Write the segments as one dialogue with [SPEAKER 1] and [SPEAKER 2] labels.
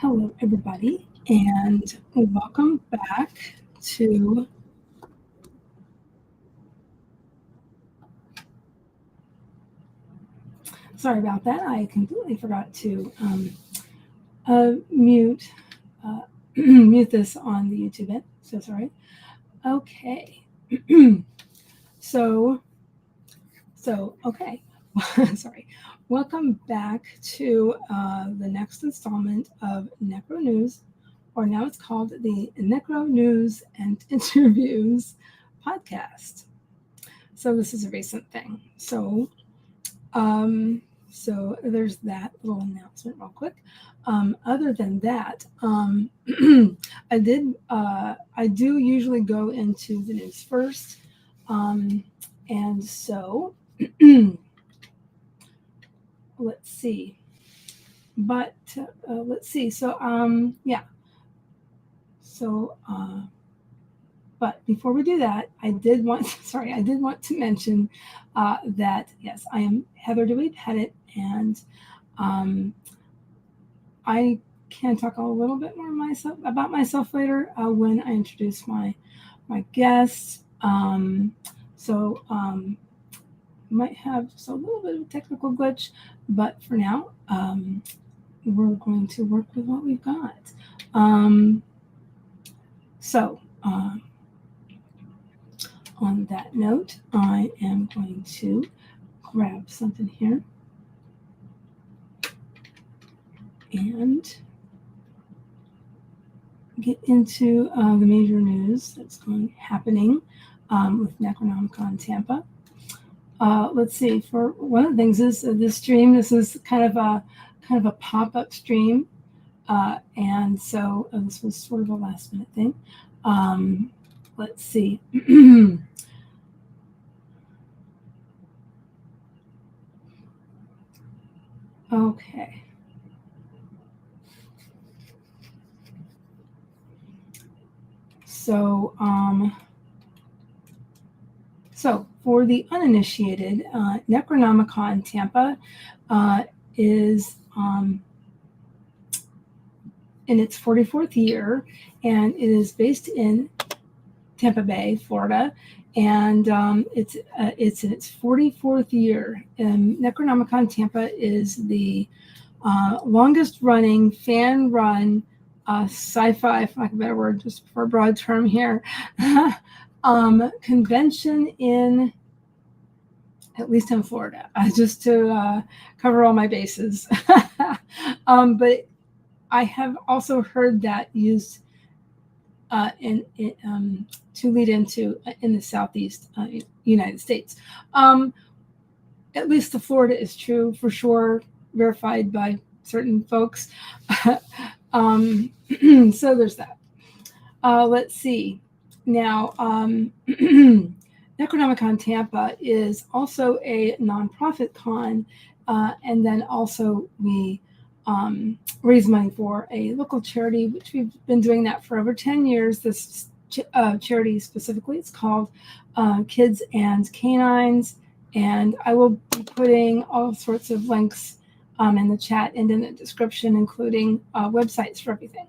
[SPEAKER 1] Hello, everybody, and welcome back to. Sorry about that. I completely forgot to mute mute this on the YouTube end. So sorry. Okay. so okay. Sorry. Welcome back to the next installment of Necro News, or now it's called the Necro News and Interviews podcast. So this is a recent thing. So there's that little announcement real quick. Other than that, I do usually go into the news first. And so let's see. But let's see. So yeah. So but before we do that, I did want to mention that yes, I am Heather DeWeed Pettit, and I can talk a little bit more about myself later when I introduce my guests. Might have just a little bit of a technical glitch, but for now, we're going to work with what we've got. On that note, I am going to grab something here and get into the major news that's happening with Necronomicon Tampa. Let's see. For one of the things is this stream. This is kind of a pop-up stream, and so this was sort of a last-minute thing. Let's see. Okay. So for the uninitiated, Necronomicon Tampa is in its 44th year, and it is based in Tampa Bay, Florida, and it's in its 44th year. Necronomicon Tampa is the longest-running fan-run sci-fi, for lack of a better word, just for a broad term here, convention in, at least in Florida, just to cover all my bases. But I have also heard that used to lead into in the Southeast United States. At least the Florida is true for sure, verified by certain folks. So there's that. Let's see. Now, Necronomicon Tampa is also a nonprofit con, and then also we raise money for a local charity, which we've been doing that for over 10 years. This charity specifically, it's called Kids and Canines, and I will be putting all sorts of links in the chat and in the description, including websites for everything.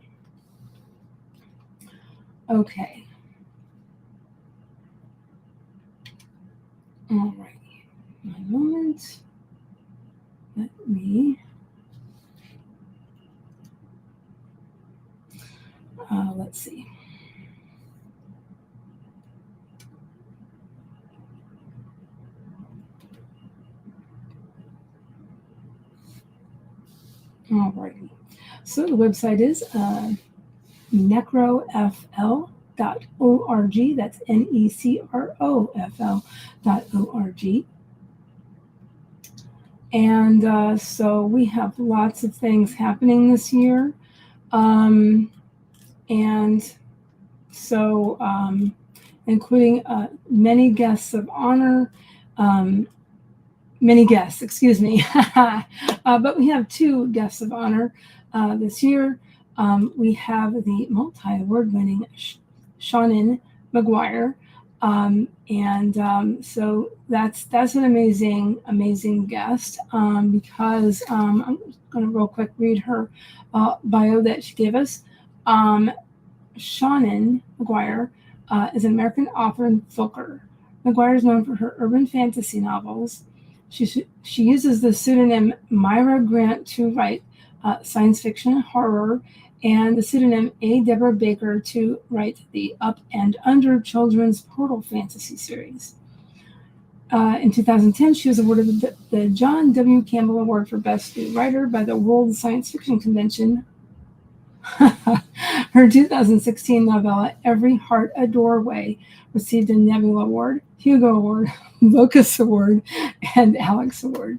[SPEAKER 1] Okay. All right. One moment. Let me. Let's see. All right. So the website is necrofl.org. That's necrofl.org. And so we have lots of things happening this year. And so including many guests of honor, many guests, excuse me. But we have 2 guests of honor this year. We have the multi-award-winning Shannon McGuire. So that's an amazing guest because I'm going to real quick read her bio that she gave us. Shannon McGuire is an American author and filker. McGuire is known for her urban fantasy novels. She uses the pseudonym Myra Grant to write science fiction and horror, and the pseudonym A. Deborah Baker to write the Up and Under children's portal fantasy series. In 2010, she was awarded the John W. Campbell Award for Best New Writer by the World Science Fiction Convention. Her 2016 novella, Every Heart a Doorway, received a Nebula Award, Hugo Award, Locus Award, and Alex Award,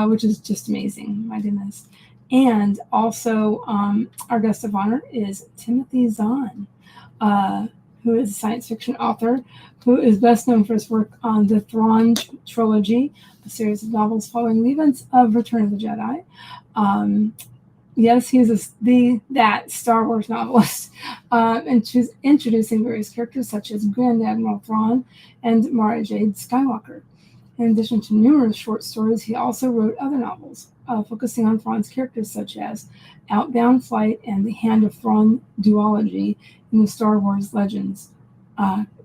[SPEAKER 1] which is just amazing. My goodness. And also, our guest of honor is Timothy Zahn, who is a science fiction author who is best known for his work on the Thrawn trilogy, a series of novels following the events of Return of the Jedi. Yes, he's that Star Wars novelist, and she's introducing various characters such as Grand Admiral Thrawn and Mara Jade Skywalker. In addition to numerous short stories, he also wrote other novels, focusing on Thrawn's characters such as Outbound Flight and the Hand of Thrawn duology in the Star Wars Legends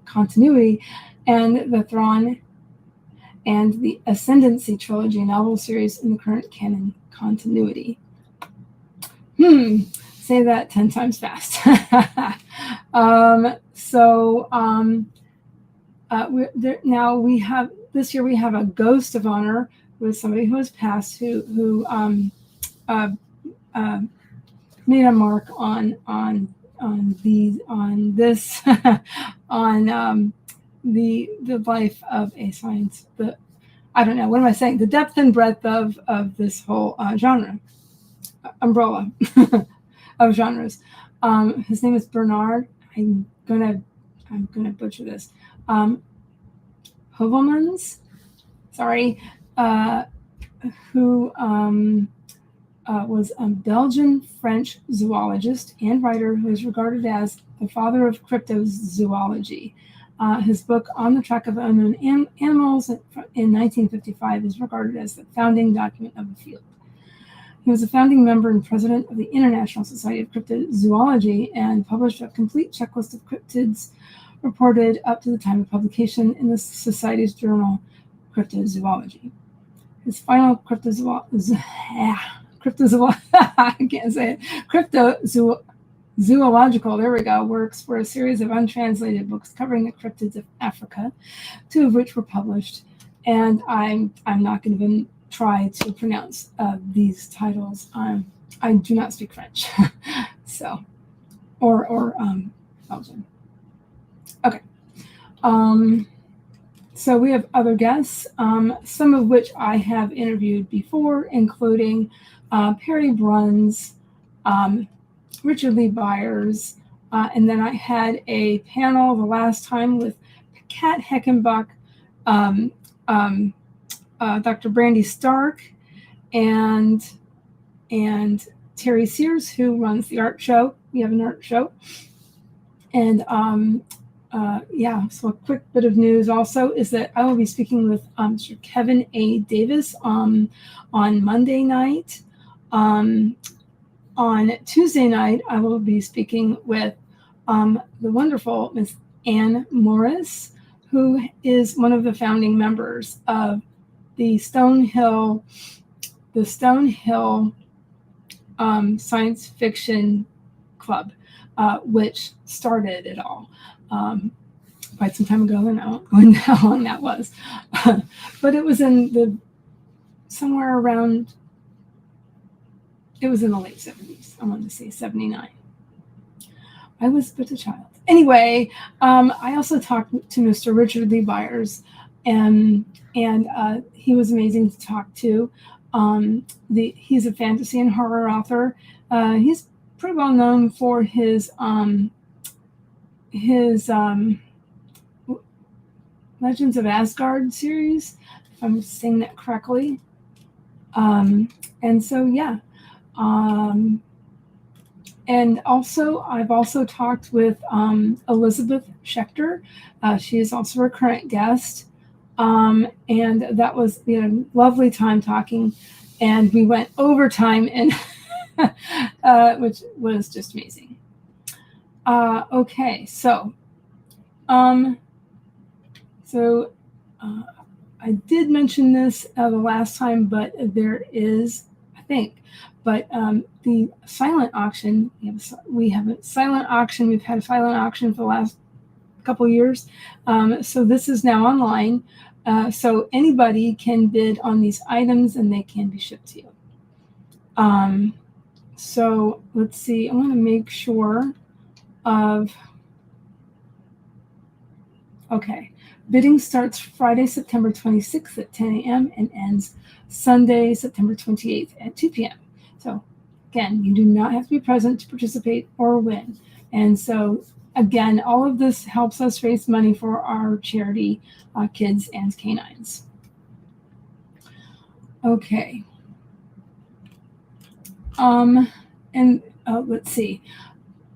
[SPEAKER 1] continuity, and the Thrawn and the Ascendancy trilogy novel series in the current canon continuity. Say that 10 times fast. This year we have a ghost of honor with somebody who has passed who made a mark on the life of a science. The depth and breadth of this whole genre. Umbrella of genres. His name is Bernard. I'm gonna butcher this. Hovelmans, sorry, who was a Belgian-French zoologist and writer who is regarded as the father of cryptozoology. His book On the Track of Unknown Animals in 1955 is regarded as the founding document of the field. He was a founding member and president of the International Society of Cryptozoology and published a complete checklist of cryptids reported up to the time of publication in the Society's journal, Cryptozoology. His final cryptozoological works were a series of untranslated books covering the cryptids of Africa, 2 of which were published, and I'm not going to even try to pronounce these titles. I do not speak French, so or Belgian. Okay. So we have other guests, some of which I have interviewed before, including Perry Bruns, Richard Lee Byers, and then I had a panel the last time with Kat Heckenbach, Dr. Brandy Stark, and Terry Sears, who runs the art show. We have an art show. And so a quick bit of news also is that I will be speaking with Mr. Kevin A. Davis on Monday night. On Tuesday night, I will be speaking with the wonderful Miss Anne Morris, who is one of the founding members of the Stonehill Science Fiction Club, which started it all quite some time ago, and I won't go into how long that was. But it was in the late 70s. I want to say 79. I was but a child. Anyway, I also talked to Mr. Richard Lee Byers, and he was amazing to talk to. He's a fantasy and horror author. He's pretty well known for his Legends of Asgard series, if I'm saying that correctly. And also, I've also talked with Elizabeth Schechter. She is also a current guest. And we had a lovely time talking. and we went overtime, and which was just amazing. Okay, so I did mention this the last time, but there is, I think, but the silent auction, we have a silent auction. We've had a silent auction for the last couple years. So this is now online. So anybody can bid on these items and they can be shipped to you. So let's see, I want to make sure of, okay. Bidding starts Friday, September 26th at 10 a.m. and ends Sunday, September 28th at 2 p.m. So again, you do not have to be present to participate or win. And so again, all of this helps us raise money for our charity, Kids and Canines. Okay. And let's see.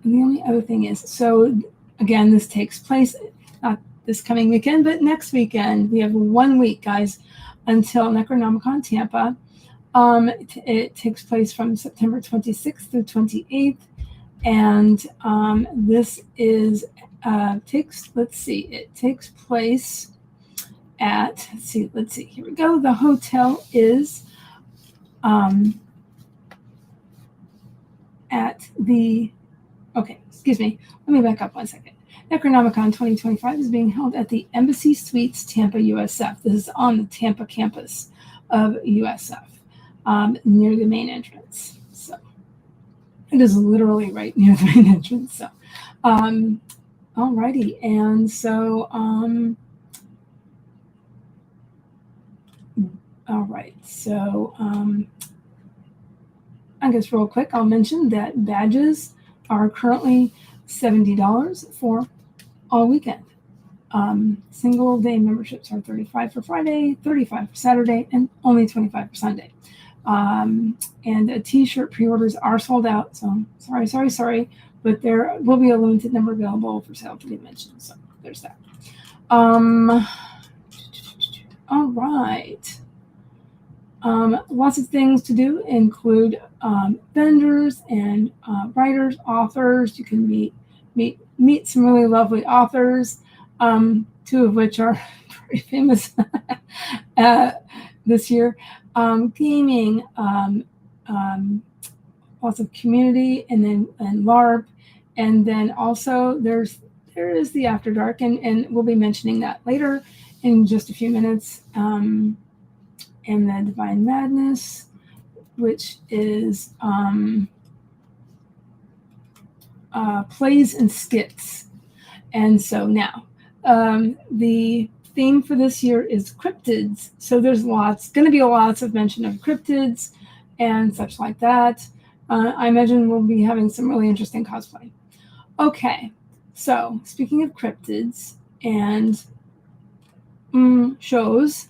[SPEAKER 1] The only other thing is, so again, this takes place not this coming weekend, but next weekend. We have 1 week, guys, until Necronomicon Tampa. It takes place from September 26th through 28th, and this is it takes place at let's see, here we go. The hotel is at the excuse me, let me back up 1 second. Necronomicon 2025 is being held at the Embassy Suites Tampa USF. This is on the Tampa campus of USF, near the main entrance. So it is literally right near the main entrance. So, alrighty, and so, all right. So, I guess real quick, I'll mention that badges are currently $70 for all weekend. Single day memberships are $35 for Friday, $35 for Saturday, and only $25 for Sunday. And t-shirt pre-orders are sold out. So sorry, but there will be a limited number available for sale to be mentioned. So there's that. All right. Lots of things to do include vendors and writers, authors. You can meet some really lovely authors, two of which are very famous this year. Gaming, lots of community, and LARP, and then also there is the After Dark, and we'll be mentioning that later in just a few minutes. And the Divine Madness, which is plays and skits. And so now, the theme for this year is cryptids. So there's going to be lots of mention of cryptids and such like that. I imagine we'll be having some really interesting cosplay. Okay, so speaking of cryptids and shows,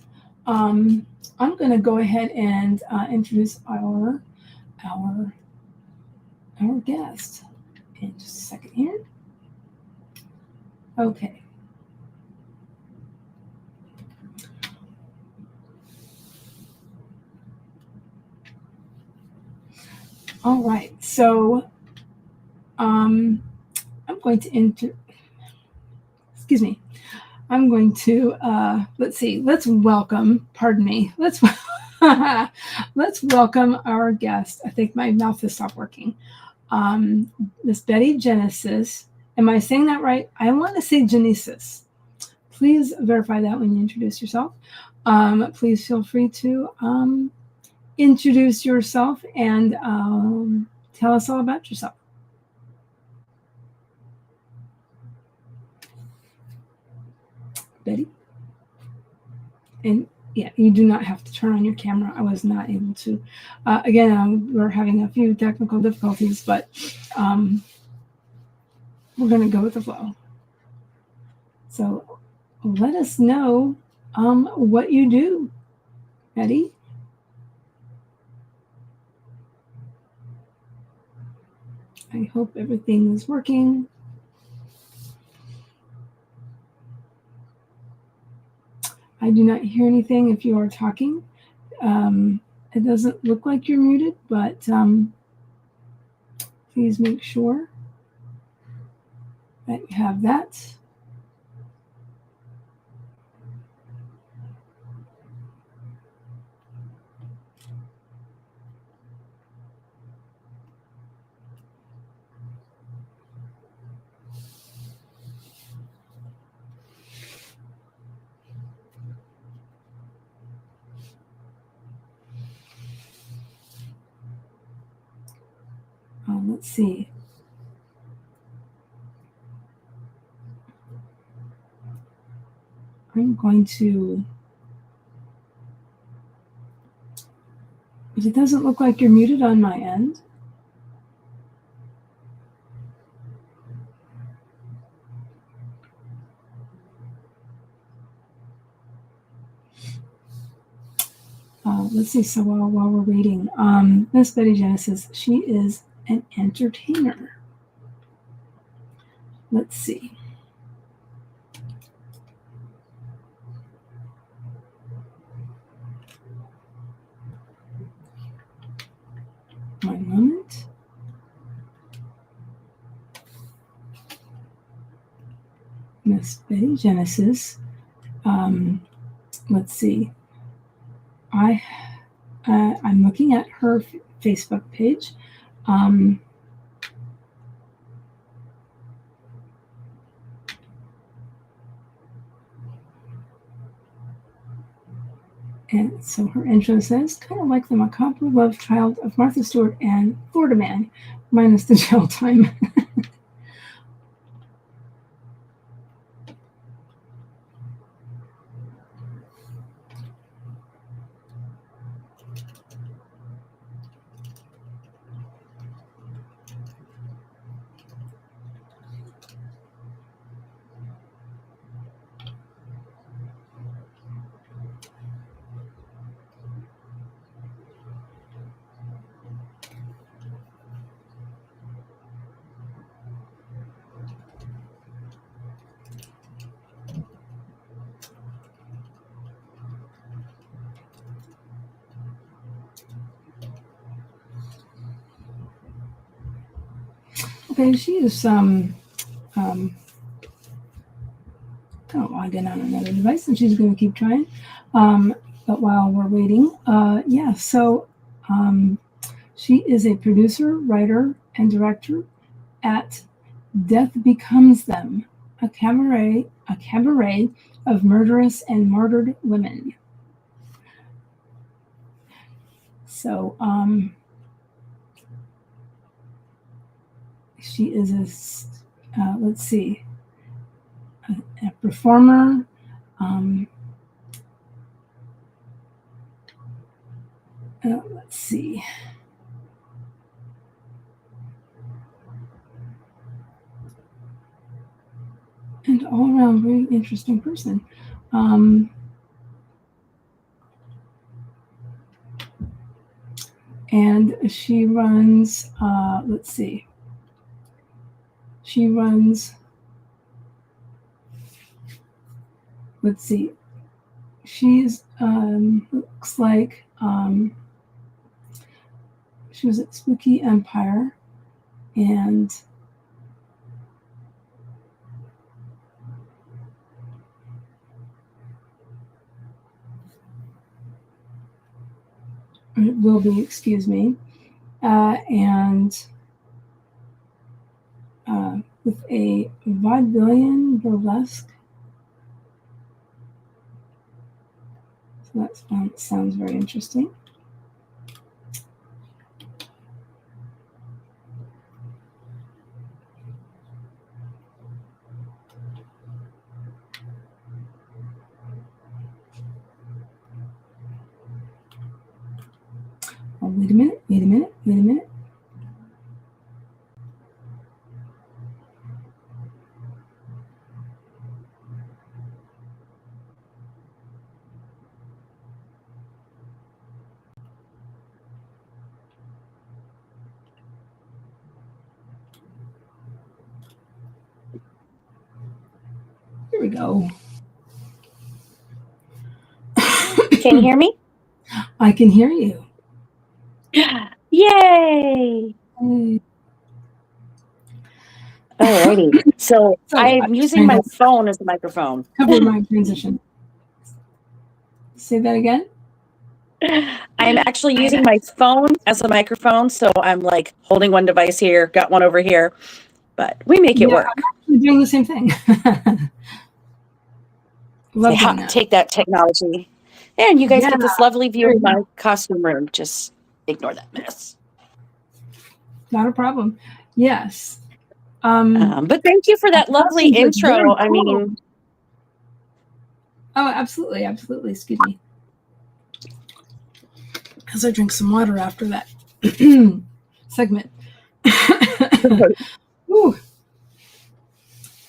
[SPEAKER 1] I'm going to go ahead and introduce our guest in just a second here. Okay. All right. So I'm going to I'm going to, let's welcome our guest. I think my mouth has stopped working. Miss Betty Genesis. Am I saying that right? I want to say Genesis. Please verify that when you introduce yourself. Please feel free to introduce yourself and tell us all about yourself. Betty? And yeah, you do not have to turn on your camera. I was not able to. Again, we're having a few technical difficulties, but we're going to go with the flow. So let us know what you do, Betty. I hope everything is working. I do not hear anything if you are talking. It doesn't look like you're muted, but please make sure that you have that. Let's see. I'm going to, it doesn't look like you're muted on my end. Let's see, so while we're waiting, Miss Betty Genesis, she is an entertainer. Let's see. One moment. Miss Betty Genesis. Let's see. I'm looking at her Facebook page. And so her intro says, kind of like the macabre love child of Martha Stewart and Florida Man, minus the jail time. Okay, she is kind of logged in on another device, and she's going to keep trying. But while we're waiting, she is a producer, writer, and director at Death Becomes Them, a cabaret of murderous and martyred women. So she is a performer. Let's see. And all around very interesting person. And she runs, she's, looks like, she was at Spooky Empire, and it will be, excuse me, with a vaudevillian burlesque. So that sounds very interesting. Oh, wait a minute. Here we go.
[SPEAKER 2] Can you hear me?
[SPEAKER 1] I can hear you.
[SPEAKER 2] Yay! Alrighty. So I'm using my phone as a microphone.
[SPEAKER 1] Cover my transition. Say that again.
[SPEAKER 2] I'm actually using my phone as a microphone, so I'm like holding one device here, got one over here, but we make it work.
[SPEAKER 1] I'm actually doing the same thing. Love doing that.
[SPEAKER 2] Take that technology. And you guys get this lovely view of my costume room. Just ignore that mess.
[SPEAKER 1] Not a problem. Yes.
[SPEAKER 2] But thank you for that lovely intro. Cool. I mean,
[SPEAKER 1] oh, absolutely, absolutely. Excuse me. As I drink some water after that segment. Ooh.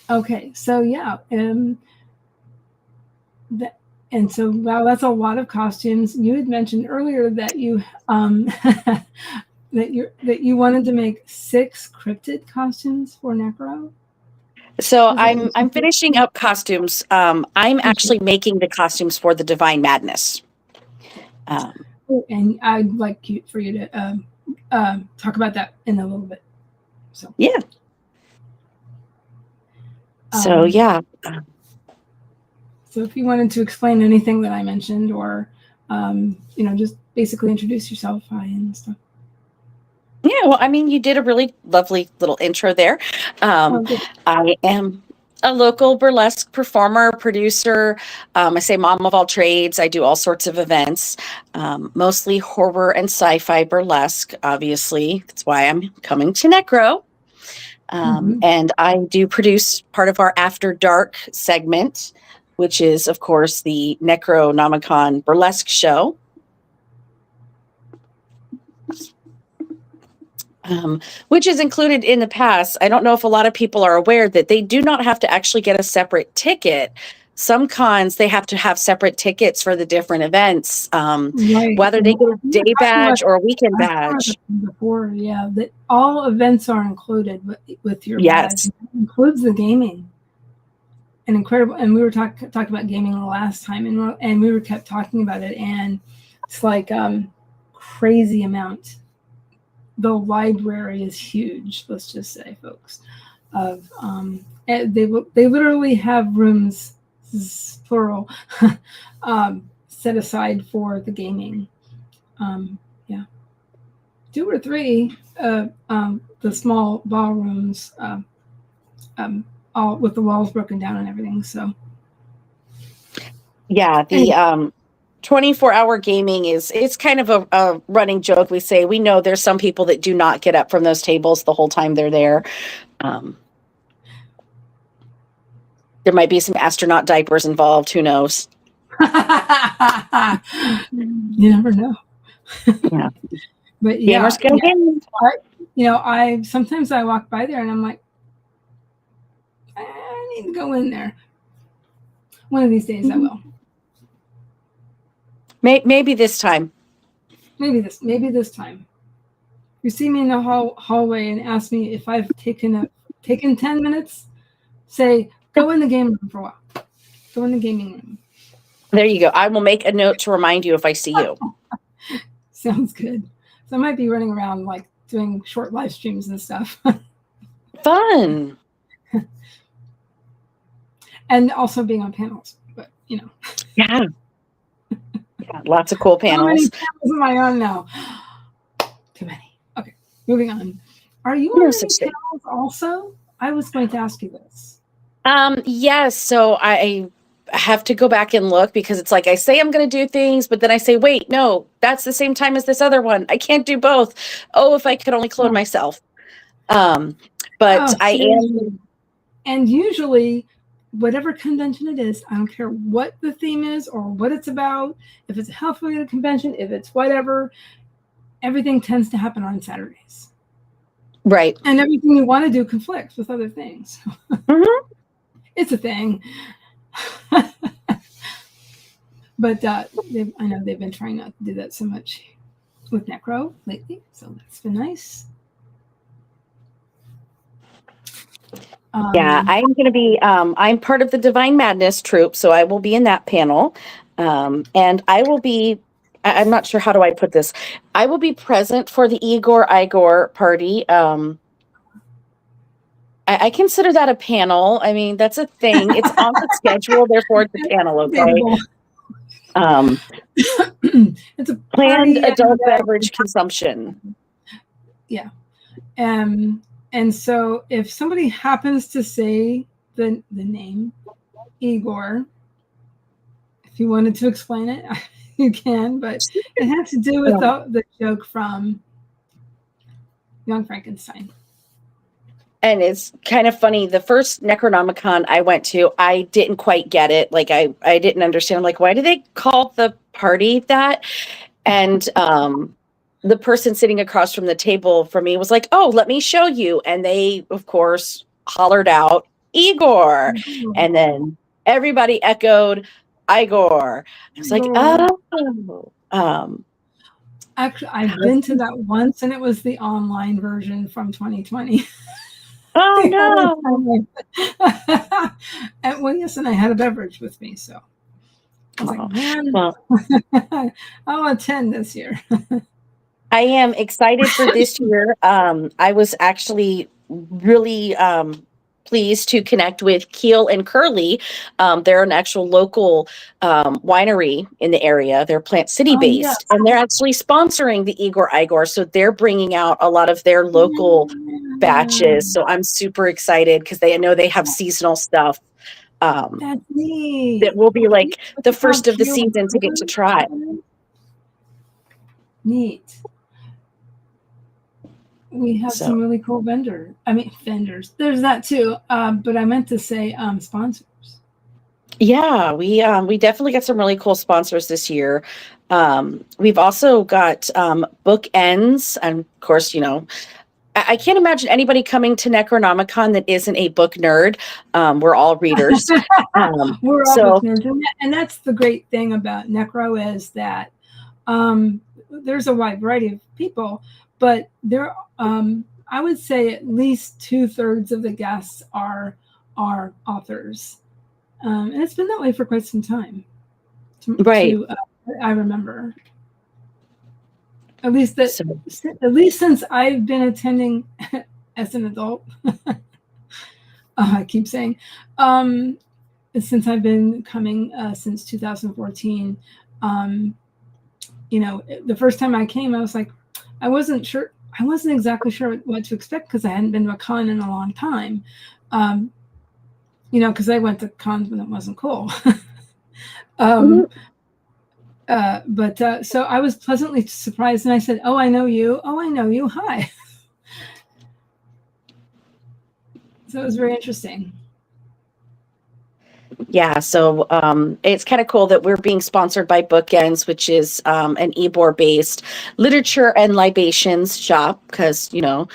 [SPEAKER 1] Okay, so yeah, so wow, that's a lot of costumes. You had mentioned earlier that you that you wanted to make 6 cryptid costumes for Necro.
[SPEAKER 2] So I'm finishing up costumes. I'm actually making the costumes for the Divine Madness.
[SPEAKER 1] And I'd like for you to talk about that in a little bit. So
[SPEAKER 2] yeah. So yeah.
[SPEAKER 1] So if you wanted to explain anything that I mentioned, or just basically introduce yourself, and stuff.
[SPEAKER 2] Yeah, well, I mean, you did a really lovely little intro there. I am a local burlesque performer, producer. I say mom of all trades. I do all sorts of events, mostly horror and sci-fi burlesque, obviously. That's why I'm coming to Necro. And I do produce part of our After Dark segment, which is, of course, the Necronomicon burlesque show. Which is included in the pass. I don't know if a lot of people are aware that they do not have to actually get a separate ticket. Some cons, they have to have separate tickets for the different events, whether they get a day badge or a weekend badge.
[SPEAKER 1] Before, yeah, that all events are included with your badge. It includes the gaming. And incredible. And we were talking about gaming the last time, and we were kept talking about it, and it's like crazy amount. The library is huge, let's just say, folks. Of they literally have rooms, plural, set aside for the gaming. Yeah, 2 or 3 the small ballrooms, all with the walls broken down and everything. So
[SPEAKER 2] yeah, the 24-hour gaming it's kind of a running joke. We say we know there's some people that do not get up from those tables the whole time they're there. There might be some astronaut diapers involved. Who knows?
[SPEAKER 1] You never know.
[SPEAKER 2] Yeah.
[SPEAKER 1] But yeah,
[SPEAKER 2] gamers go game.
[SPEAKER 1] I sometimes I walk by there and I'm like, I need to go in there. One of these days I will.
[SPEAKER 2] Maybe this time.
[SPEAKER 1] Maybe this time. You see me in the hallway and ask me if I've taken 10 minutes, say, go in the game room for a while. Go in the gaming room.
[SPEAKER 2] There you go. I will make a note to remind you if I see you.
[SPEAKER 1] Sounds good. So I might be running around like doing short live streams and stuff.
[SPEAKER 2] Fun.
[SPEAKER 1] And also being on panels, but
[SPEAKER 2] Yeah. Yeah, lots of cool panels.
[SPEAKER 1] How many panels am I on now? Too many. Okay, moving on. Are you on any panels also? I was going to ask you this.
[SPEAKER 2] Yes. So I have to go back and look, because it's like I say I'm going to do things, but then I say, wait, no, that's the same time as this other one. I can't do both. Oh, if I could only clone myself. But I am.
[SPEAKER 1] And usually, whatever convention it is, I don't care what the theme is or what it's about. If it's a health-related convention, if it's whatever, everything tends to happen on Saturdays.
[SPEAKER 2] Right.
[SPEAKER 1] And everything you want to do conflicts with other things. It's a thing. But I know they've been trying not to do that so much with Necro lately, so that's been nice.
[SPEAKER 2] Yeah, I'm going to be, I'm part of the Divine Madness troupe, so I will be in that panel. And I I'm not sure, how do I put this? I will be present for the Igor party. I consider that a panel. I mean, that's a thing. It's on the schedule, therefore it's a panel, okay?
[SPEAKER 1] It's a
[SPEAKER 2] Planned
[SPEAKER 1] party
[SPEAKER 2] adult beverage consumption.
[SPEAKER 1] Yeah. And so if somebody happens to say the name Igor, if you wanted to explain it, you can, but it has to do with the joke from Young Frankenstein.
[SPEAKER 2] And it's kind of funny. The first Necronomicon I went to, I didn't quite get it. Like I didn't understand. I'm like, why do they call the party that? And the person sitting across from the table from me was like, oh, let me show you. And they, of course, hollered out Igor.
[SPEAKER 1] Mm-hmm.
[SPEAKER 2] And then everybody echoed Igor. I was like, oh.
[SPEAKER 1] Actually, I've been to that once, and it was the online version from 2020.
[SPEAKER 2] Oh no!
[SPEAKER 1] And well, yes, and I had a beverage with me, so I was like, man, well, I'll attend this year.
[SPEAKER 2] I am excited for this year. I was actually really pleased to connect with Keel and Curly. They're an actual local winery in the area. They're Plant City based, and they're actually sponsoring the Igor. So they're bringing out a lot of their local batches. So I'm super excited because I know they have seasonal stuff.
[SPEAKER 1] That's neat.
[SPEAKER 2] That will be like the first of the season to get to try.
[SPEAKER 1] Neat. We have some really cool vendors. There's that too. But I meant to say sponsors.
[SPEAKER 2] Yeah, we definitely got some really cool sponsors this year. We've also got bookends, and of course, you know, I can't imagine anybody coming to Necronomicon that isn't a book nerd. We're all readers.
[SPEAKER 1] We're all book nerds, and that's the great thing about Necro is that there's a wide variety of people, but there, I would say at least 2/3 of the guests are authors, and it's been that way for quite some time. I remember. At least since I've been attending as an adult. I keep saying, since I've been coming since 2014. You know, the first time I came, I was like, I wasn't exactly sure what to expect because I hadn't been to a con in a long time. You know, because I went to cons when it wasn't cool. But so I was pleasantly surprised, and I said, "Oh, I know you. Oh, I know you. Hi." So it was very interesting.
[SPEAKER 2] Yeah, so it's kind of cool that we're being sponsored by Bookends, which is an Ybor-based literature and libations shop. Because you know,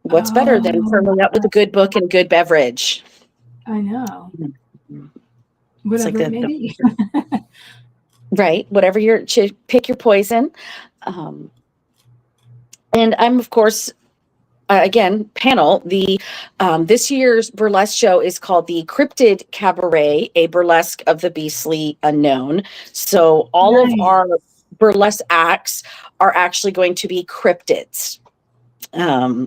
[SPEAKER 2] what's better than firming up with a good book and good beverage?
[SPEAKER 1] I know. Whatever it may be.
[SPEAKER 2] Right, whatever pick your poison. And I'm, of course, again, panel. This year's burlesque show is called the Cryptid Cabaret, a burlesque of the beastly unknown. So all of our burlesque acts are actually going to be cryptids.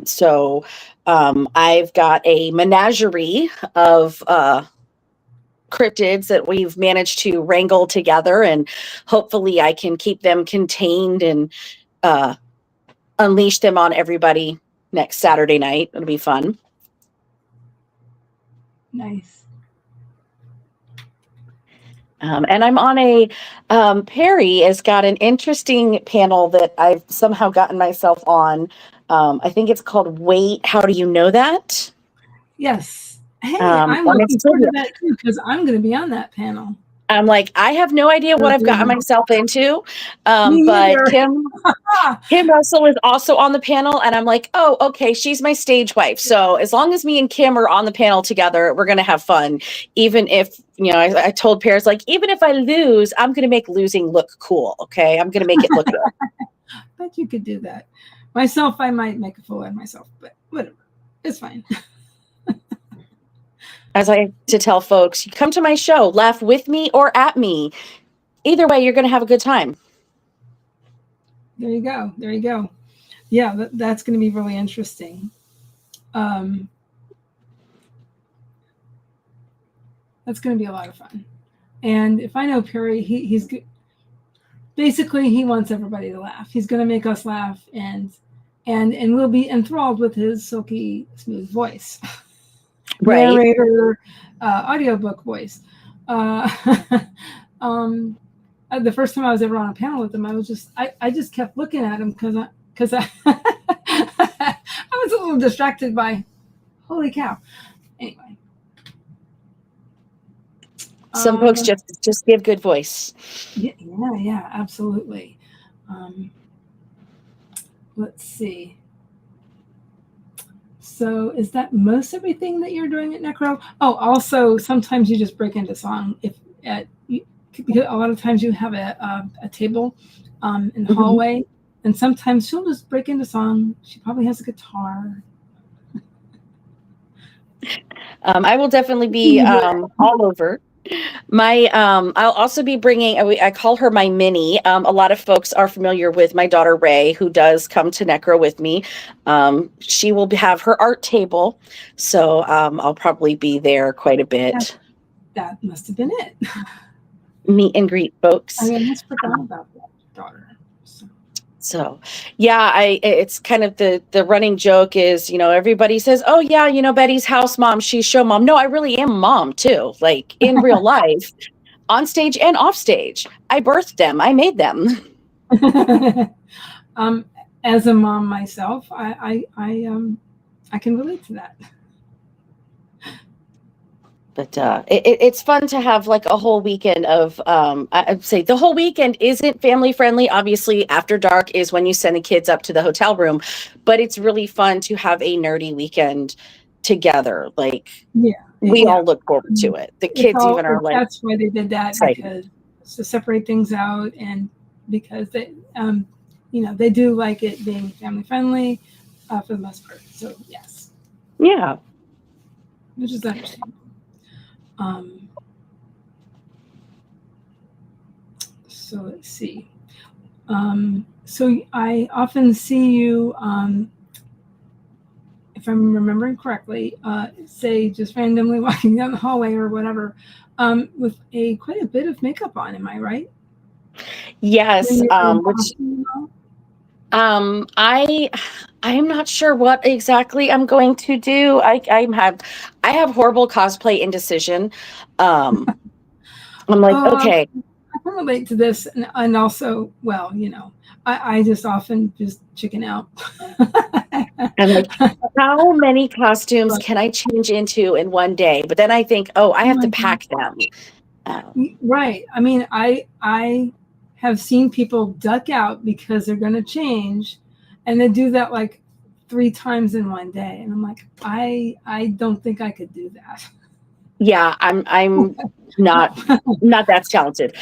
[SPEAKER 2] So I've got a menagerie of cryptids that we've managed to wrangle together, and hopefully I can keep them contained and unleash them on everybody next Saturday night. It'll be fun.
[SPEAKER 1] Nice.
[SPEAKER 2] And I'm on a Perry has got an interesting panel that I've somehow gotten myself on. I think it's called Wait, How Do You Know That?
[SPEAKER 1] Yes. Hey, I'm looking forward to that too, because I'm going to be on that panel.
[SPEAKER 2] I'm like, I have no idea what I've gotten myself into. But Kim Russell is also on the panel, and I'm like, oh, okay, she's my stage wife. So as long as me and Kim are on the panel together, we're going to have fun. Even if, you know, I told Paris, like, even if I lose, I'm going to make losing look cool. Okay. I'm going to make it look good.
[SPEAKER 1] I bet you could do that. Myself, I might make a fool out of myself, but whatever. It's fine.
[SPEAKER 2] As I like to tell folks, you come to my show, laugh with me or at me. either way, you're going to have a good time.
[SPEAKER 1] There you go. There you go. Yeah, that's going to be really interesting. That's going to be a lot of fun. And if I know Perry, he's good. Basically, he wants everybody to laugh. He's going to make us laugh, and we'll be enthralled with his silky smooth voice.
[SPEAKER 2] Right.
[SPEAKER 1] Narrator, audiobook voice. The first time I was ever on a panel with him, I just kept looking at him because I I was a little distracted by, holy cow. Anyway.
[SPEAKER 2] Some folks just give good voice.
[SPEAKER 1] Yeah, absolutely. Let's see. So is that most everything that you're doing at Necro? Oh, also sometimes you just break into song. Because a lot of times you have a table in the hallway, and sometimes she'll just break into song. She probably has a guitar.
[SPEAKER 2] I will definitely be all over. I'll also be bringing, I call her my Minnie. A lot of folks are familiar with my daughter, Ray, who does come to Necro with me. She will have her art table. So I'll probably be there quite a bit.
[SPEAKER 1] That must have been it.
[SPEAKER 2] Meet and greet folks.
[SPEAKER 1] I almost forgot about that, daughter.
[SPEAKER 2] So, yeah, it's kind of the running joke is, everybody says, oh, yeah, Betty's house mom, she's show mom. No, I really am mom, too. Like in real life, on stage and off stage. I birthed them. I made them.
[SPEAKER 1] As a mom myself, I can relate to that.
[SPEAKER 2] But it's fun to have like a whole weekend of, I'd say the whole weekend isn't family friendly. Obviously, after dark is when you send the kids up to the hotel room. But it's really fun to have a nerdy weekend together. Like, we all look forward to it. The kids even are like.
[SPEAKER 1] That's why they did that, because to separate things out, and because they, they do like it being family friendly for the most part. So, yes.
[SPEAKER 2] Yeah.
[SPEAKER 1] Which is understandable. So let's see. So I often see you, if I'm remembering correctly, say just randomly walking down the hallway or whatever, with quite a bit of makeup on. Am I right?
[SPEAKER 2] Yes. I'm not sure what exactly I'm going to do. I have horrible cosplay indecision. I'm like, okay.
[SPEAKER 1] I can relate to this, and also, well, I just often just chicken out.
[SPEAKER 2] I'm like, how many costumes can I change into in one day? But then I think, I have to pack them.
[SPEAKER 1] Right. I mean, I have seen people duck out because they're going to change, and they do that like 3 times in one day, and I'm like, I don't think I could do that.
[SPEAKER 2] Yeah, I'm not that talented.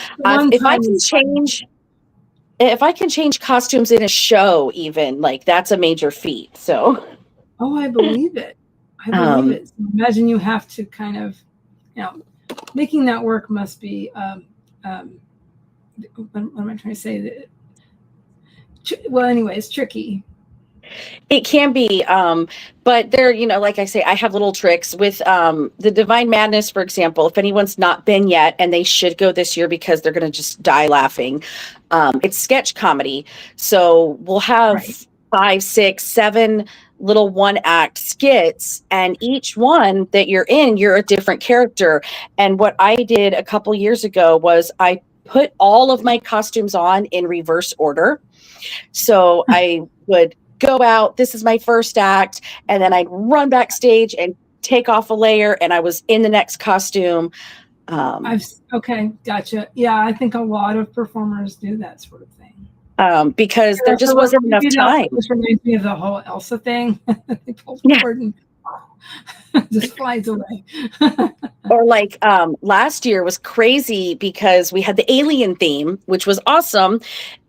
[SPEAKER 2] If I can change costumes in a show, even like that's a major feat. So.
[SPEAKER 1] Oh, I believe it. So imagine you have to kind of, making that work must be. What am I trying to say? Well, anyway, it's tricky.
[SPEAKER 2] It can be, but there, like I say, I have little tricks with the Divine Madness, for example. If anyone's not been yet, and they should go this year because they're going to just die laughing. It's sketch comedy, so we'll have 5, 6, 7 little 1-act skits, and each one that you're in, you're a different character. And what I did a couple years ago was I put all of my costumes on in reverse order. So I would go out, this is my first act, and then I'd run backstage and take off a layer, and I was in the next costume.
[SPEAKER 1] Okay, gotcha. Yeah, I think a lot of performers do that sort of thing.
[SPEAKER 2] Because there just wasn't enough time.
[SPEAKER 1] This reminds me of the whole Elsa thing. They pull forward and just flies away.
[SPEAKER 2] Or like last year was crazy because we had the alien theme, which was awesome.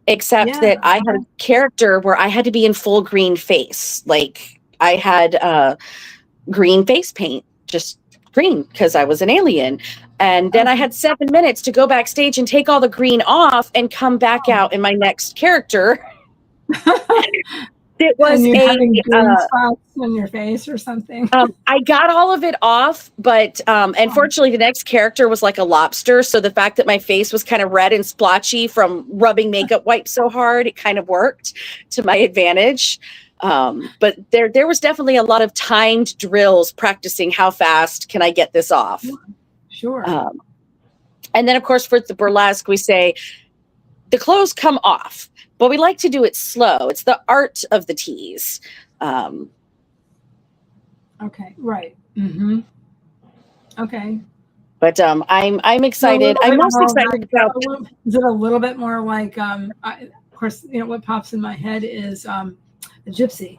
[SPEAKER 2] Except that I had a character where I had to be in full green face. Like I had green face paint just green because I was an alien. And then I had 7 minutes to go backstage and take all the green off and come back out in my next character. It was
[SPEAKER 1] and you're having green spots on your face or something.
[SPEAKER 2] I got all of it off, but unfortunately the next character was like a lobster. So the fact that my face was kind of red and splotchy from rubbing makeup wipes so hard, it kind of worked to my advantage. But there was definitely a lot of timed drills practicing how fast can I get this off.
[SPEAKER 1] Sure.
[SPEAKER 2] And then of course for the burlesque, we say the clothes come off, but we like to do it slow. It's the art of the tease.
[SPEAKER 1] Okay, right. Mm-hmm. Okay.
[SPEAKER 2] But I'm excited. I'm most excited about.
[SPEAKER 1] Is it a little bit more like of course, what pops in my head is a gypsy.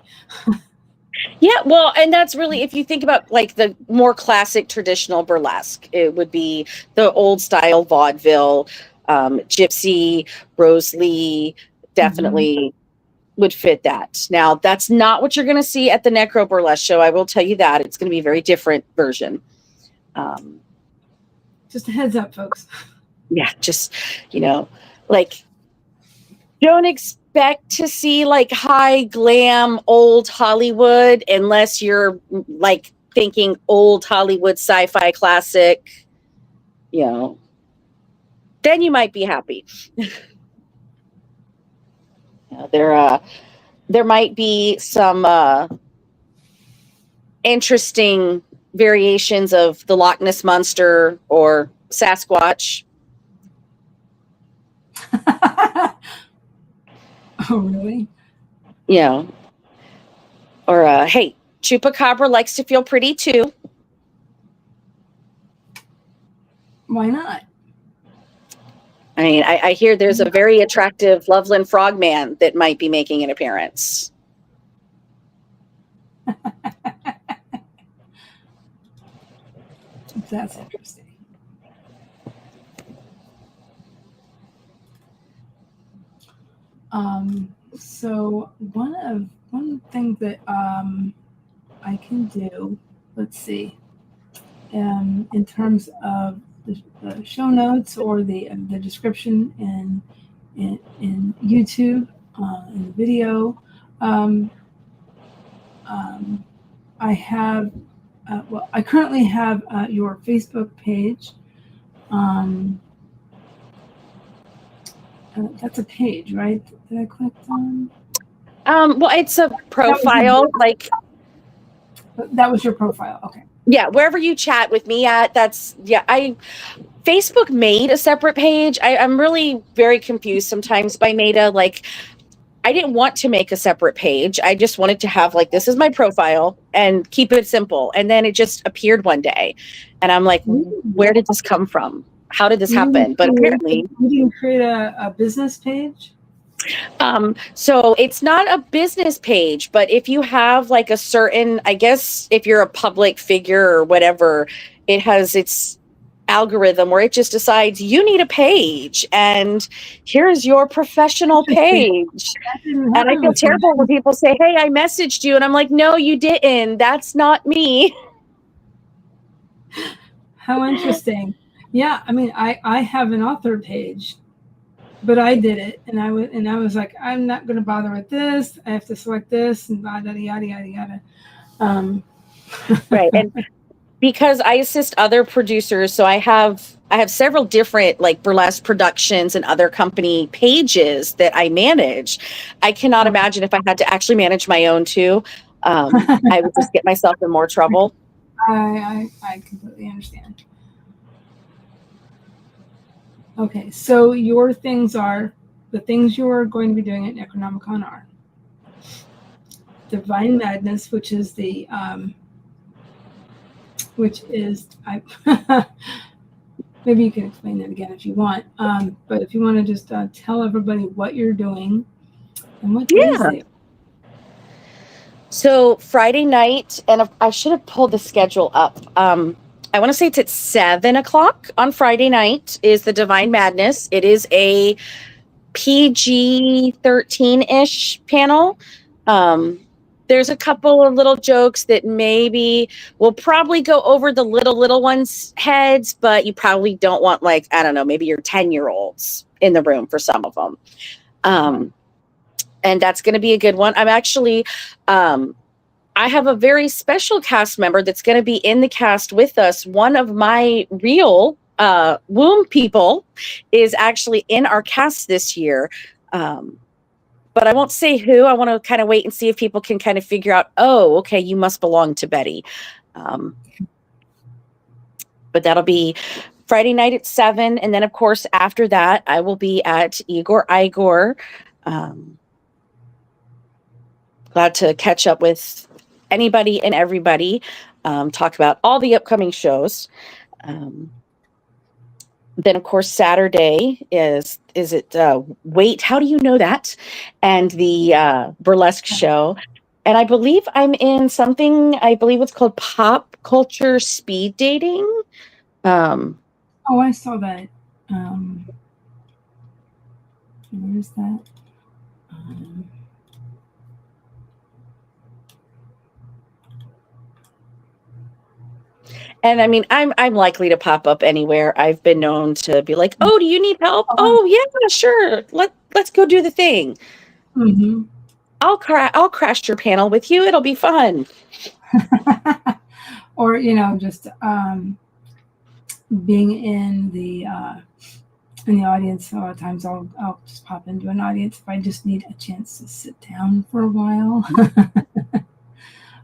[SPEAKER 2] Yeah, well, and that's really, if you think about like the more classic traditional burlesque, it would be the old style vaudeville, gypsy, Rose Lee, definitely would fit that. Now, that's not what you're going to see at the Necro Burlesque show. I will tell you that. It's going to be a very different version.
[SPEAKER 1] Just a heads up, folks.
[SPEAKER 2] Yeah, just, like, don't expect to see like high glam old Hollywood unless you're like thinking old Hollywood sci-fi classic, then you might be happy. There might be some interesting variations of the Loch Ness Monster or Sasquatch.
[SPEAKER 1] Oh, really?
[SPEAKER 2] Or hey, Chupacabra likes to feel pretty too.
[SPEAKER 1] Why not?
[SPEAKER 2] I mean, I hear there's a very attractive Loveland Frogman that might be making an appearance.
[SPEAKER 1] That's interesting. So one thing that I can do, let's see, in terms of the show notes or the description in YouTube in the video, I have I currently have your Facebook page. That's a page, right? That I clicked on.
[SPEAKER 2] Well, it's a profile.
[SPEAKER 1] That was your profile. Okay.
[SPEAKER 2] Yeah, wherever you chat with me at, Facebook made a separate page. I'm really very confused sometimes by Meta. Like, I didn't want to make a separate page. I just wanted to have this is my profile and keep it simple. And then it just appeared one day. And I'm like, where did this come from? How did this happen? But apparently
[SPEAKER 1] you didn't create a business page.
[SPEAKER 2] So it's not a business page, but if you have a certain, I guess if you're a public figure or whatever, it has its algorithm where it just decides you need a page and here's your professional page. And I feel terrible when people say, hey, I messaged you. And I'm like, no, you didn't. That's not me.
[SPEAKER 1] How interesting. Yeah. I mean, I have an author page, but I did it. And I was like, I'm not going to bother with this. I have to select this and yada, yada, yada, yada.
[SPEAKER 2] Right. And because I assist other producers, so I have several different burlesque productions and other company pages that I manage. I cannot imagine if I had to actually manage my own too. I would just get myself in more trouble.
[SPEAKER 1] I completely understand. Okay, so your things are the things you're going to be doing at Necronomicon are Divine Madness, which is maybe you can explain that again if you want. But if you want to just tell everybody what you're doing and what days they are.
[SPEAKER 2] So Friday night, and I should have pulled the schedule up. I want to say it's at 7:00 on Friday night is the Divine Madness. It is a PG-13-ish panel. There's a couple of little jokes that maybe will probably go over the little ones' heads, but you probably don't want, like, I don't know, maybe your 10-year-olds in the room for some of them. And that's going to be a good one. I'm actually, I have a very special cast member that's going to be in the cast with us. One of my real womb people is actually in our cast this year. But I won't say who. I want to kind of wait and see if people can kind of figure out, oh, okay, you must belong to Betty. But that'll be Friday night at 7. And then, of course, after that, I will be at Igor. Glad to catch up with anybody and everybody, talk about all the upcoming shows. Then, of course, Saturday is it Wait, How Do You Know That? And the burlesque show. And I believe I'm in something, I believe it's called Pop Culture Speed Dating.
[SPEAKER 1] Oh, I saw that. Where's that?
[SPEAKER 2] And I mean, I'm likely to pop up anywhere. I've been known to be like, "Oh, do you need help? Oh, yeah, sure. Let's go do the thing.
[SPEAKER 1] Mm-hmm.
[SPEAKER 2] I'll crash your panel with you. It'll be fun."
[SPEAKER 1] Or just being in the audience. A lot of times I'll just pop into an audience if I just need a chance to sit down for a while.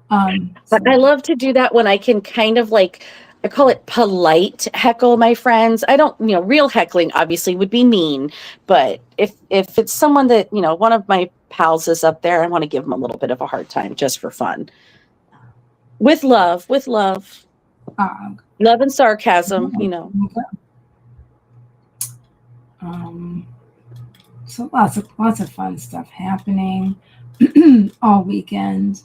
[SPEAKER 2] But I love to do that when I can kind of, like, I call it polite heckle my friends. I don't, real heckling obviously would be mean, but if it's someone that, one of my pals is up there, I want to give them a little bit of a hard time just for fun. With love. Love and sarcasm,
[SPEAKER 1] So lots of fun stuff happening all weekend.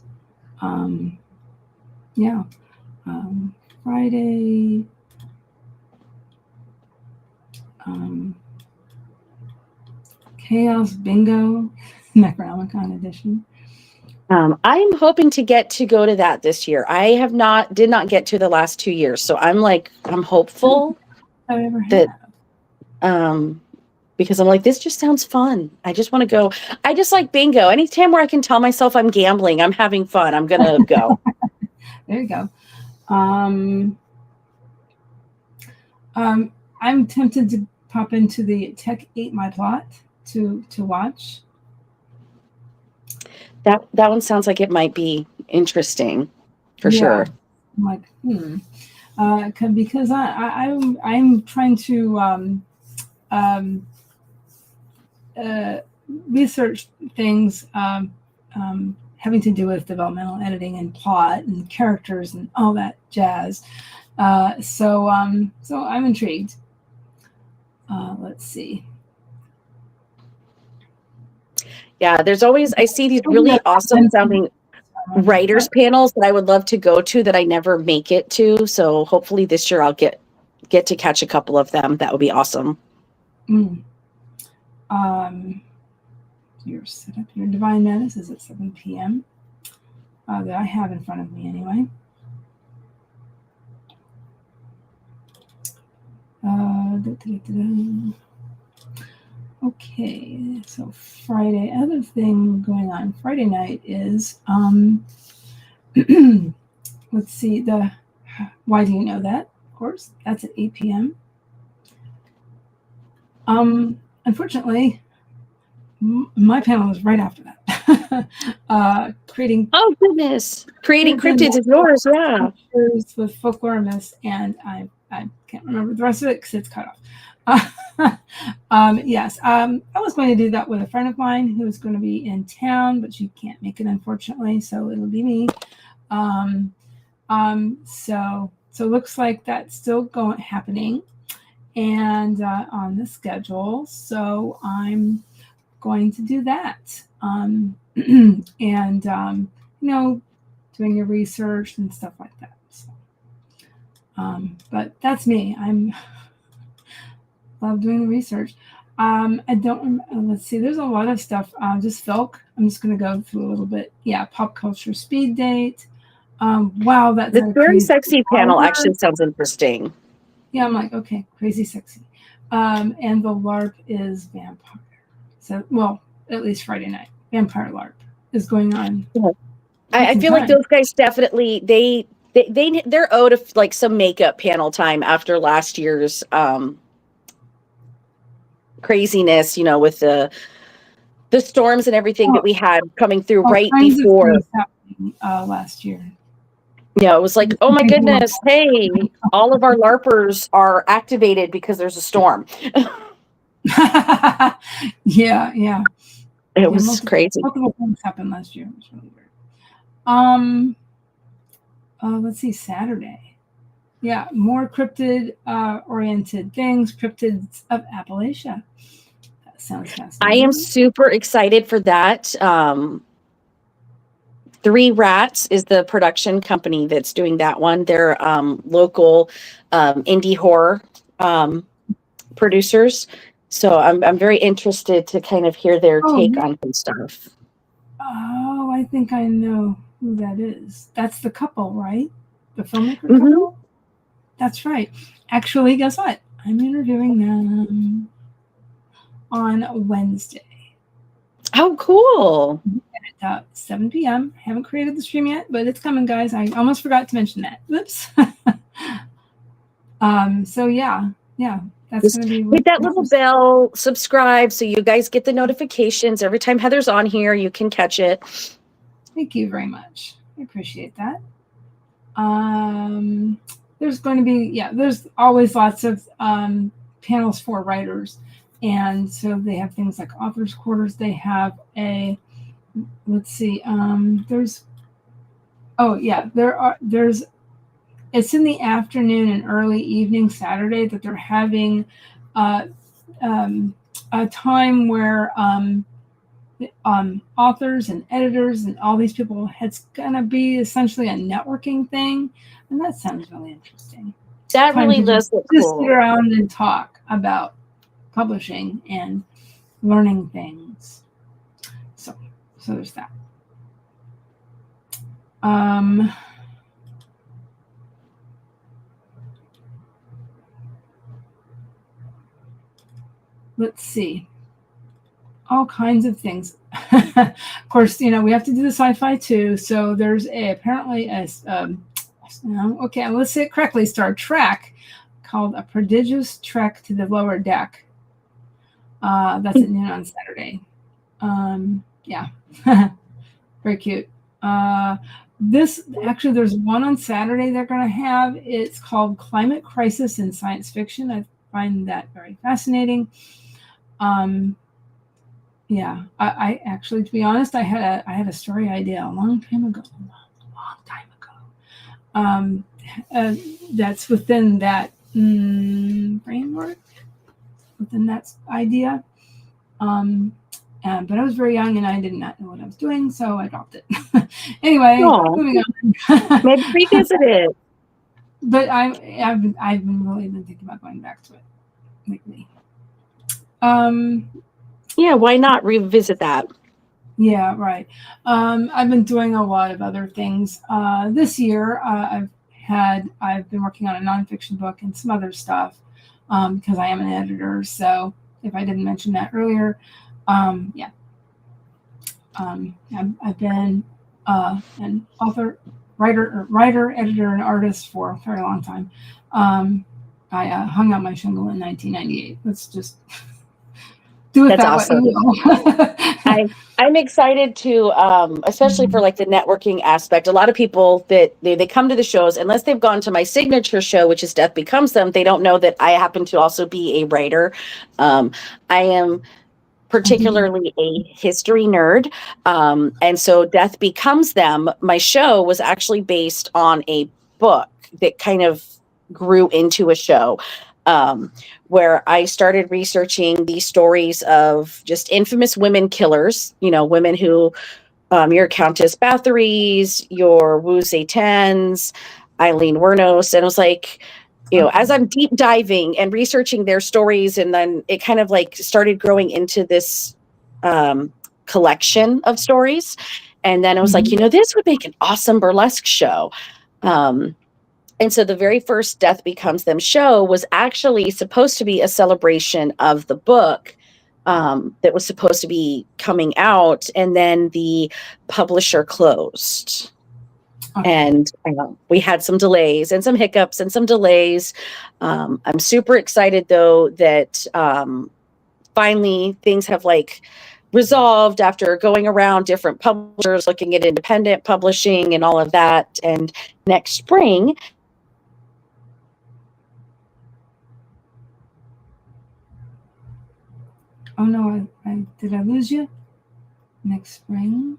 [SPEAKER 1] Friday. Chaos Bingo, Necronomicon edition.
[SPEAKER 2] I'm hoping to go to that this year. I did not get to the last 2 years, so I'm hopeful that because I'm like, this just sounds fun. I just want to go. I just like bingo. Anytime where I can tell myself I'm gambling, I'm having fun, I'm gonna go.
[SPEAKER 1] There you go. I'm tempted to pop into the Tech Ate My Plot to watch.
[SPEAKER 2] That one sounds like it might be interesting, for sure.
[SPEAKER 1] I'm like, because I'm trying to research things having to do with developmental editing and plot and characters and all that jazz. So I'm intrigued. Let's see.
[SPEAKER 2] Yeah, there's always, I see these really awesome sounding writers panels that I would love to go to that I never make it to. So hopefully this year I'll get to catch a couple of them. That would be awesome.
[SPEAKER 1] Your setup, your Divine Menace is at 7 p.m. That I have in front of me anyway. Okay, so Friday, other thing going on Friday night is let's see, the Why Do You Know That? Of course, that's at 8 p.m. Unfortunately, my panel is right after that. Creating
[SPEAKER 2] cryptids is yours, yeah.
[SPEAKER 1] With folklore myths, and I can't remember the rest of it because it's cut off. Yes, I was going to do that with a friend of mine who is going to be in town, but she can't make it, unfortunately, so it'll be me. So looks like that's still happening and on the schedule. So I'm going to do that. And doing your research and stuff like that. So, but that's me. I'm love doing the research. I don't. Let's see. There's a lot of stuff. Just Filk. I'm just going to go through a little bit. Yeah, pop culture speed date. Wow, that's
[SPEAKER 2] The very sexy panel actually sounds interesting.
[SPEAKER 1] Yeah, I'm like, okay, crazy sexy. And the LARP is vampire. So, well, at least Friday night, vampire LARP is going on.
[SPEAKER 2] Yeah. I feel like those guys definitely they're owed like some makeup panel time after last year's craziness, with the storms and everything that we had coming through right before
[SPEAKER 1] last year.
[SPEAKER 2] Yeah, it was like, oh my goodness, hey, all of our LARPers are activated because there's a storm.
[SPEAKER 1] Yeah.
[SPEAKER 2] It was crazy.
[SPEAKER 1] Multiple things happened last year. It was really weird. Let's see, Saturday. Yeah, more cryptid oriented things, cryptids of Appalachia. That sounds fascinating.
[SPEAKER 2] I am super excited for that. Three Rats is the production company that's doing that one. They're local indie horror producers. So I'm very interested to kind of hear their take on some stuff.
[SPEAKER 1] Oh, I think I know who that is. That's the couple, right? The filmmaker couple? That's right. Actually, guess what? I'm interviewing them on Wednesday.
[SPEAKER 2] Oh, cool.
[SPEAKER 1] At 7 p.m. Haven't created the stream yet, but it's coming, guys. I almost forgot to mention that. Whoops. So yeah. That's going to be
[SPEAKER 2] hit that little bell, subscribe so you guys get the notifications. Every time Heather's on here, you can catch it.
[SPEAKER 1] Thank you very much. I appreciate that. There's going to be, there's always lots of panels for writers. And so they have things like authors' quarters. They have there's it's in the afternoon and early evening Saturday that they're having a time where authors and editors and all these people, it's going to be essentially a networking thing. And that sounds really interesting.
[SPEAKER 2] That really does look cool.
[SPEAKER 1] Just sit around and talk about publishing and learning things. So there's that. Let's see. All kinds of things. Of course, we have to do the sci-fi too. So there's apparently let's say it correctly, Star Trek, called A Prodigious Trek to the Lower Deck. That's at noon on Saturday. Very cute. There's one on Saturday they're going to have. It's called Climate Crisis in Science Fiction. I find that very fascinating. I actually, to be honest, I had a story idea a long time ago. That's within that framework, within that idea. But I was very young and I did not know what I was doing, so I dropped it. Anyway, moving on.
[SPEAKER 2] Maybe revisit it.
[SPEAKER 1] But I've been really thinking about going back to it lately.
[SPEAKER 2] Why not revisit that?
[SPEAKER 1] Yeah, right. I've been doing a lot of other things. This year, I've been working on a nonfiction book and some other stuff because I am an editor. So if I didn't mention that earlier, I've been an author, writer, editor, and artist for a very long time. I hung out my shingle in 1998. Let's just do it. That's that
[SPEAKER 2] awesome. Way. I'm excited to, especially for like the networking aspect. A lot of people that they come to the shows, unless they've gone to my signature show, which is Death Becomes Them, they don't know that I happen to also be a writer. I am particularly a history nerd. And so Death Becomes Them, my show was actually based on a book that kind of grew into a show. Where I started researching these stories of just infamous women killers, women who, your Countess Bathory's, your Wu Zetian's, Eileen Wuornos. And I was like, as I'm deep diving and researching their stories, and then it kind of like started growing into this collection of stories. And then I was like, this would make an awesome burlesque show. And so the very first Death Becomes Them show was actually supposed to be a celebration of the book that was supposed to be coming out. And then the publisher closed. Okay. And we had some delays and some hiccups and some delays. I'm super excited, though, that finally things have like resolved after going around different publishers, looking at independent publishing and all of that. And next spring,
[SPEAKER 1] oh no, did I lose you? Next spring?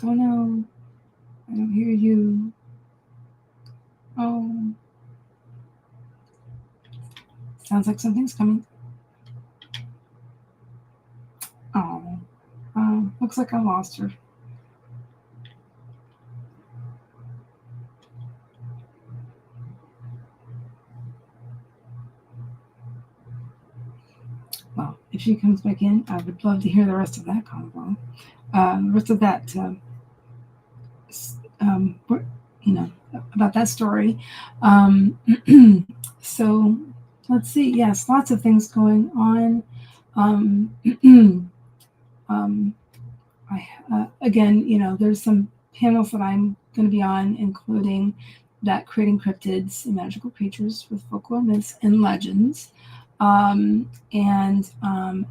[SPEAKER 1] Oh no, I don't hear you. Oh, sounds like something's coming. Oh, looks like I lost her. Well, if she comes back in, I would love to hear the rest of that convo. The rest of that, about that story. So let's see. Yes, lots of things going on. Again, there's some panels that I'm going to be on, including that creating cryptids and magical creatures with folklore, myths, and legends. I'm on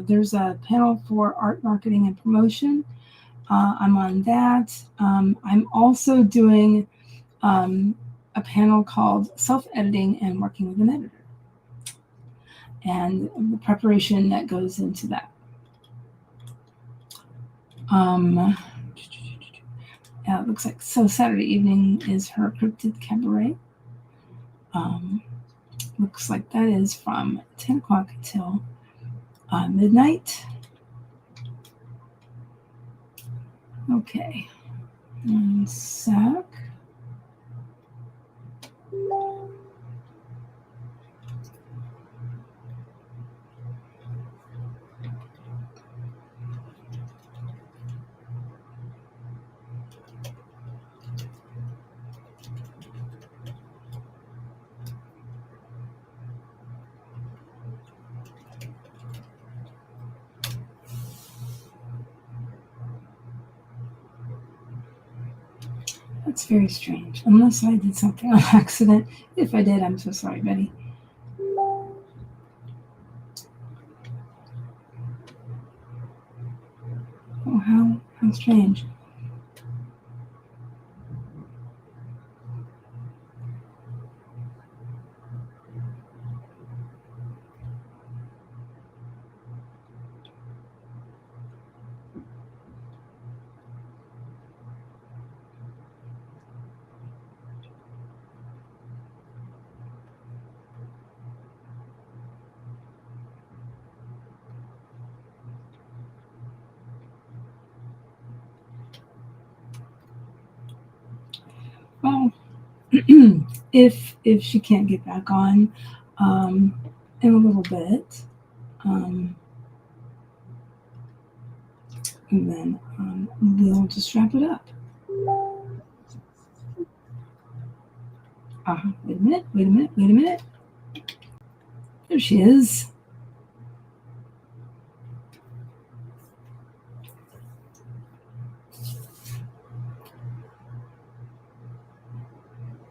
[SPEAKER 1] there's a panel for art marketing and promotion. I'm on that. I'm also doing a panel called self-editing and working with an editor, and the preparation that goes into that. It looks like Saturday evening is her cryptid cabaret. Looks like that is from 10 o'clock till midnight. Okay, 1 sec. That's very strange, unless I did something on accident. If I did, I'm so sorry, Betty. Oh, how strange. Well, if she can't get back on in a little bit, and then we'll just wrap it up. Wait a minute. There she is.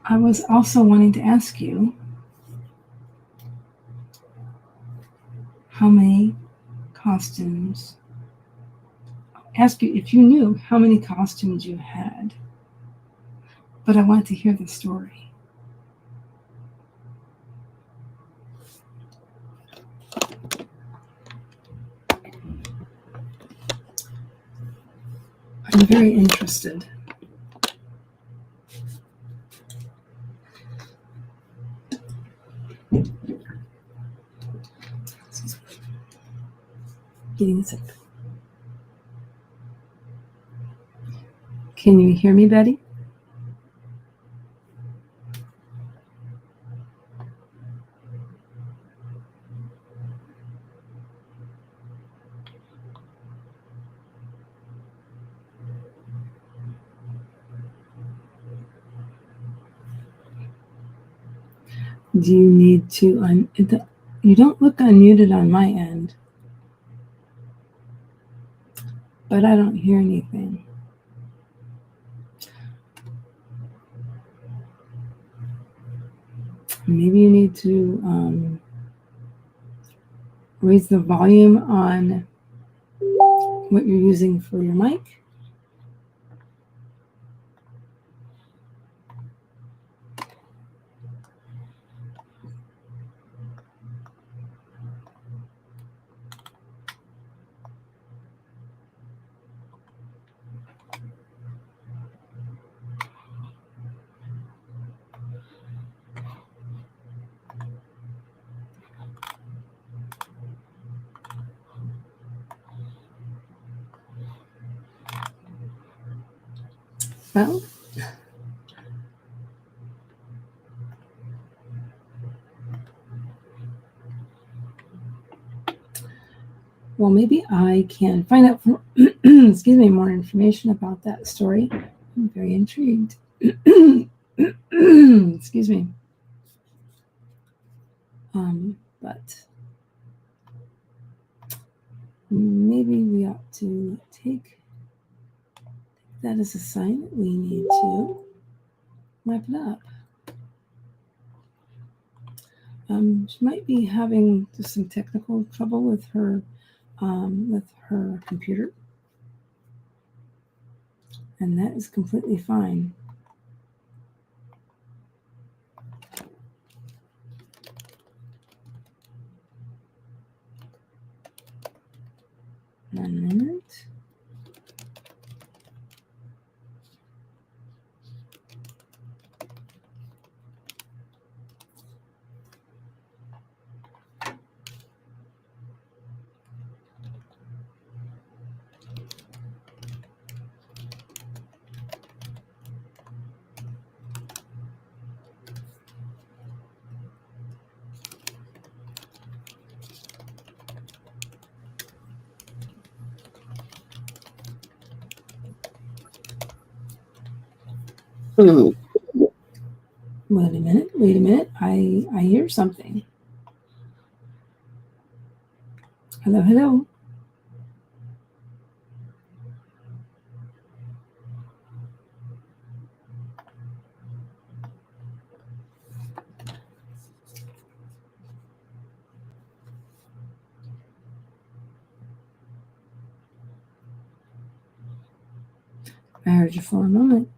[SPEAKER 1] I was also wanting to ask you how many costumes, ask you if you knew how many costumes you had, but I want to hear the story. I'm very interested. Getting this up. Can you hear me, Betty? Do you need to you don't look unmuted on my end, but I don't hear anything. Maybe you need to raise the volume on what you're using for your mic. Well, maybe I can find out excuse me, more information about that story. I'm very intrigued. Excuse me. But maybe we ought to take that as a sign that we need to wrap it up. She might be having just some technical trouble with her computer, and that is completely fine. One minute. Wait a minute. I hear something. Hello. I heard you for a moment.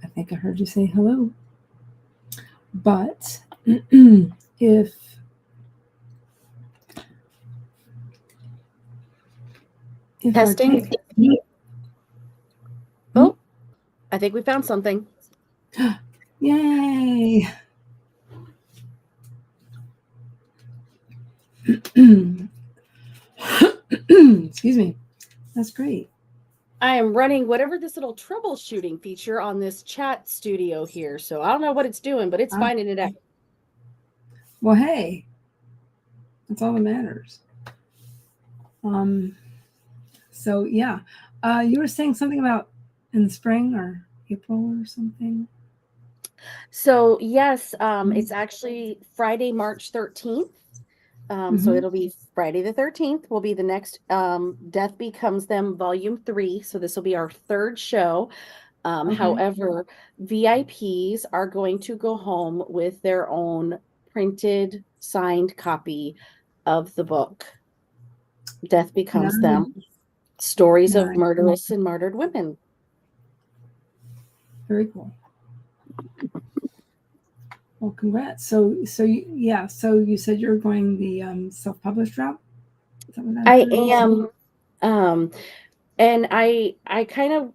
[SPEAKER 1] I think I heard you say hello. But if
[SPEAKER 2] testing. Oh, I think we found something.
[SPEAKER 1] Yay! Excuse me. That's great.
[SPEAKER 2] I am running whatever this little troubleshooting feature on this chat studio here. So I don't know what it's doing, but it's finding it out.
[SPEAKER 1] Well, hey, that's all that matters. So yeah, you were saying something about in the spring or April or something.
[SPEAKER 2] So yes, it's actually Friday, March 13th. So it'll be Friday the 13th will be the next Death Becomes Them Volume 3. So this will be our third show. However, VIPs are going to go home with their own printed, signed copy of the book. Death Becomes Them. Stories of murderous and martyred women.
[SPEAKER 1] Very cool. Well, congrats. So you said you're going the self-published route? Is that what
[SPEAKER 2] I am. And I kind of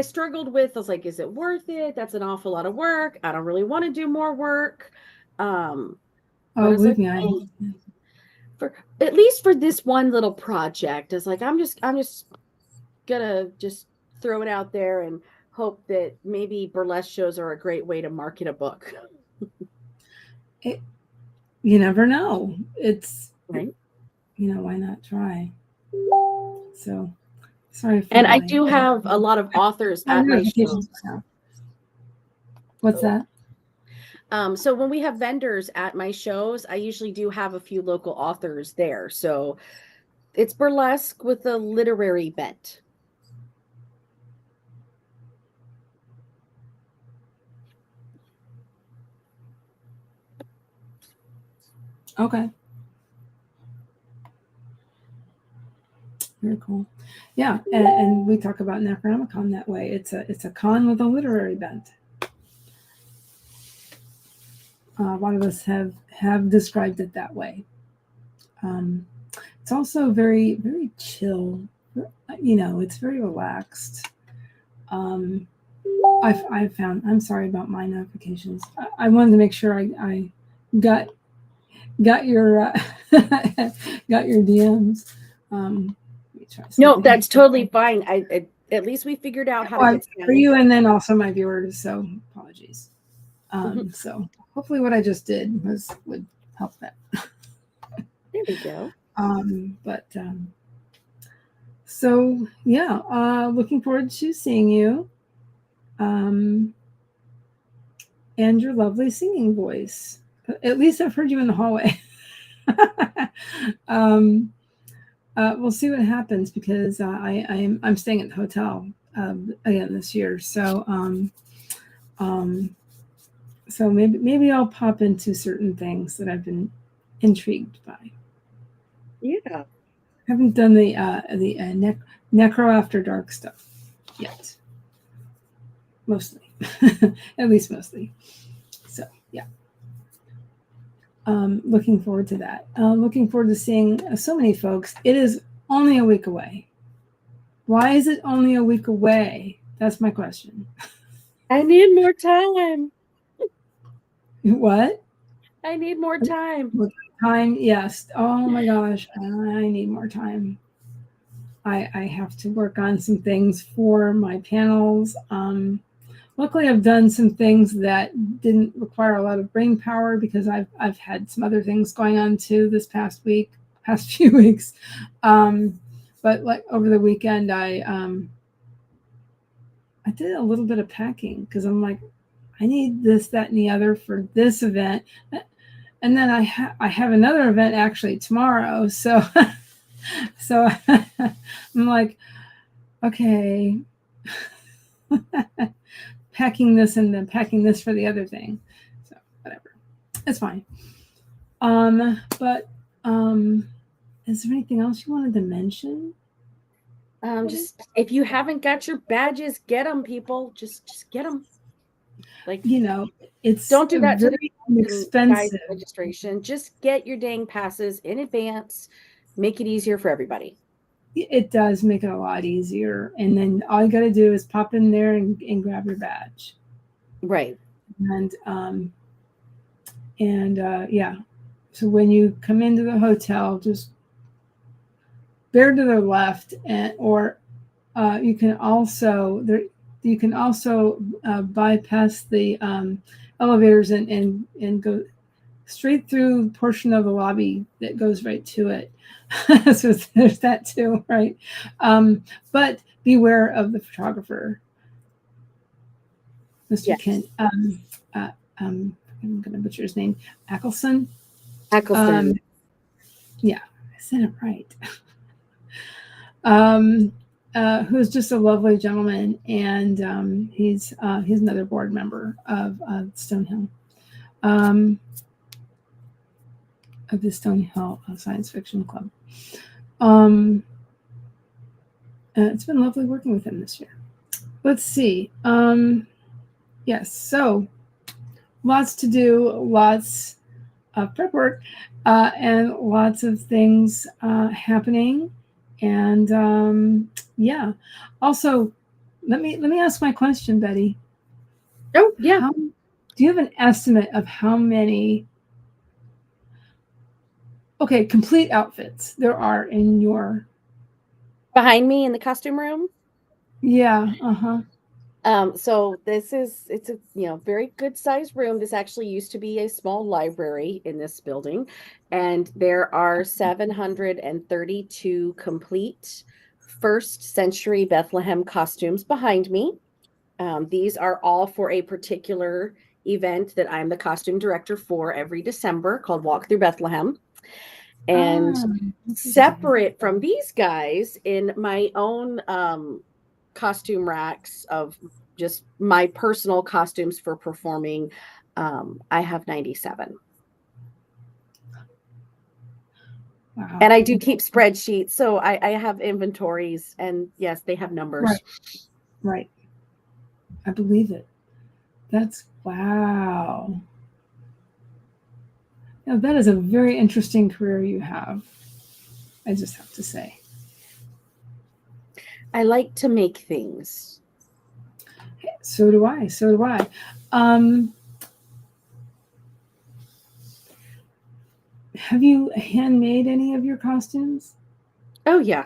[SPEAKER 2] struggled with, I was like, is it worth it? That's an awful lot of work. I don't really want to do more work.
[SPEAKER 1] Oh, believe me,
[SPEAKER 3] for at least for this one little project, it's like I'm just gonna just throw it out there and hope that maybe burlesque shows are a great way to market a book.
[SPEAKER 1] You never know. It's
[SPEAKER 3] right.
[SPEAKER 1] Why not try? So sorry.
[SPEAKER 3] And I do have a lot of authors at my shows.
[SPEAKER 1] What's that?
[SPEAKER 3] So when we have vendors at my shows, I usually do have a few local authors there. So it's burlesque with a literary bent.
[SPEAKER 1] Okay. Very cool. Yeah, and we talk about Necronomicon that way. It's a con with a literary bent. A lot of us have described it that way. It's also very, very chill. It's very relaxed. I found. I'm sorry about my notifications. I wanted to make sure I got your got your DMs.
[SPEAKER 3] No, that's totally fine. At least we figured out how to get
[SPEAKER 1] for you, and then also my viewers. So apologies. So hopefully, what I just did would help that.
[SPEAKER 3] There we go.
[SPEAKER 1] So yeah, looking forward to seeing you, and your lovely singing voice. At least I've heard you in the hallway. We'll see what happens because I'm staying at the hotel again this year. So so maybe I'll pop into certain things that I've been intrigued by.
[SPEAKER 3] Yeah,
[SPEAKER 1] I haven't done the Necro After Dark stuff yet. Mostly, at least mostly. So yeah. Looking forward to that. Looking forward to seeing so many folks. It is only a week away. Why is it only a week away? That's my question.
[SPEAKER 3] I need more time.
[SPEAKER 1] What?
[SPEAKER 3] I need more time.
[SPEAKER 1] More time, yes. Oh my gosh, I need more time. I have to work on some things for my panels. Luckily, I've done some things that didn't require a lot of brain power because I've had some other things going on too this past few weeks. But like over the weekend, I did a little bit of packing because I'm like, I need this, that, and the other for this event, and then I have another event actually tomorrow. So so I'm like, okay. Packing this and then packing this for the other thing. So whatever. It's fine. But is there anything else you wanted to mention?
[SPEAKER 3] Just if you haven't got your badges, get them, people. Just get them. Like
[SPEAKER 1] it's
[SPEAKER 3] don't do that
[SPEAKER 1] very expensive
[SPEAKER 3] registration. Just get your dang passes in advance. Make it easier for everybody.
[SPEAKER 1] It does make it a lot easier, and then all you got to do is pop in there and grab your badge.
[SPEAKER 3] Right.
[SPEAKER 1] And yeah. So when you come into the hotel, just bear to the left, or you can also bypass the elevators and go straight through the portion of the lobby that goes right to it. So there's that too, right? But beware of the photographer, Mr. Yes. Kent. I'm going to butcher his name. Eccleston. Yeah, I said it right. Who's just a lovely gentleman, and he's another board member of Stonehill. Of the Stonehill Science Fiction Club. It's been lovely working with him this year. Let's see. Yes, so lots to do, lots of prep work, and lots of things happening. And yeah. Also, let me ask my question, Betty.
[SPEAKER 3] Oh yeah.
[SPEAKER 1] do you have an estimate of how many complete outfits there are in your
[SPEAKER 3] behind me in the costume room?
[SPEAKER 1] Yeah.
[SPEAKER 3] So it's a very good sized room. This actually used to be a small library in this building, and there are 732 complete first century Bethlehem costumes behind me. These are all for a particular event that I'm the costume director for every December, called Walk Through Bethlehem. And separate from these guys, in my own costume racks of just my personal costumes for performing, I have 97.
[SPEAKER 1] Wow.
[SPEAKER 3] And I do keep spreadsheets, so I have inventories, and yes, they have numbers.
[SPEAKER 1] Right. I believe it. That's wow. Now, that is a very interesting career you have. I just have to say.
[SPEAKER 3] I like to make things.
[SPEAKER 1] So do I. Have you handmade any of your costumes?
[SPEAKER 3] Oh yeah.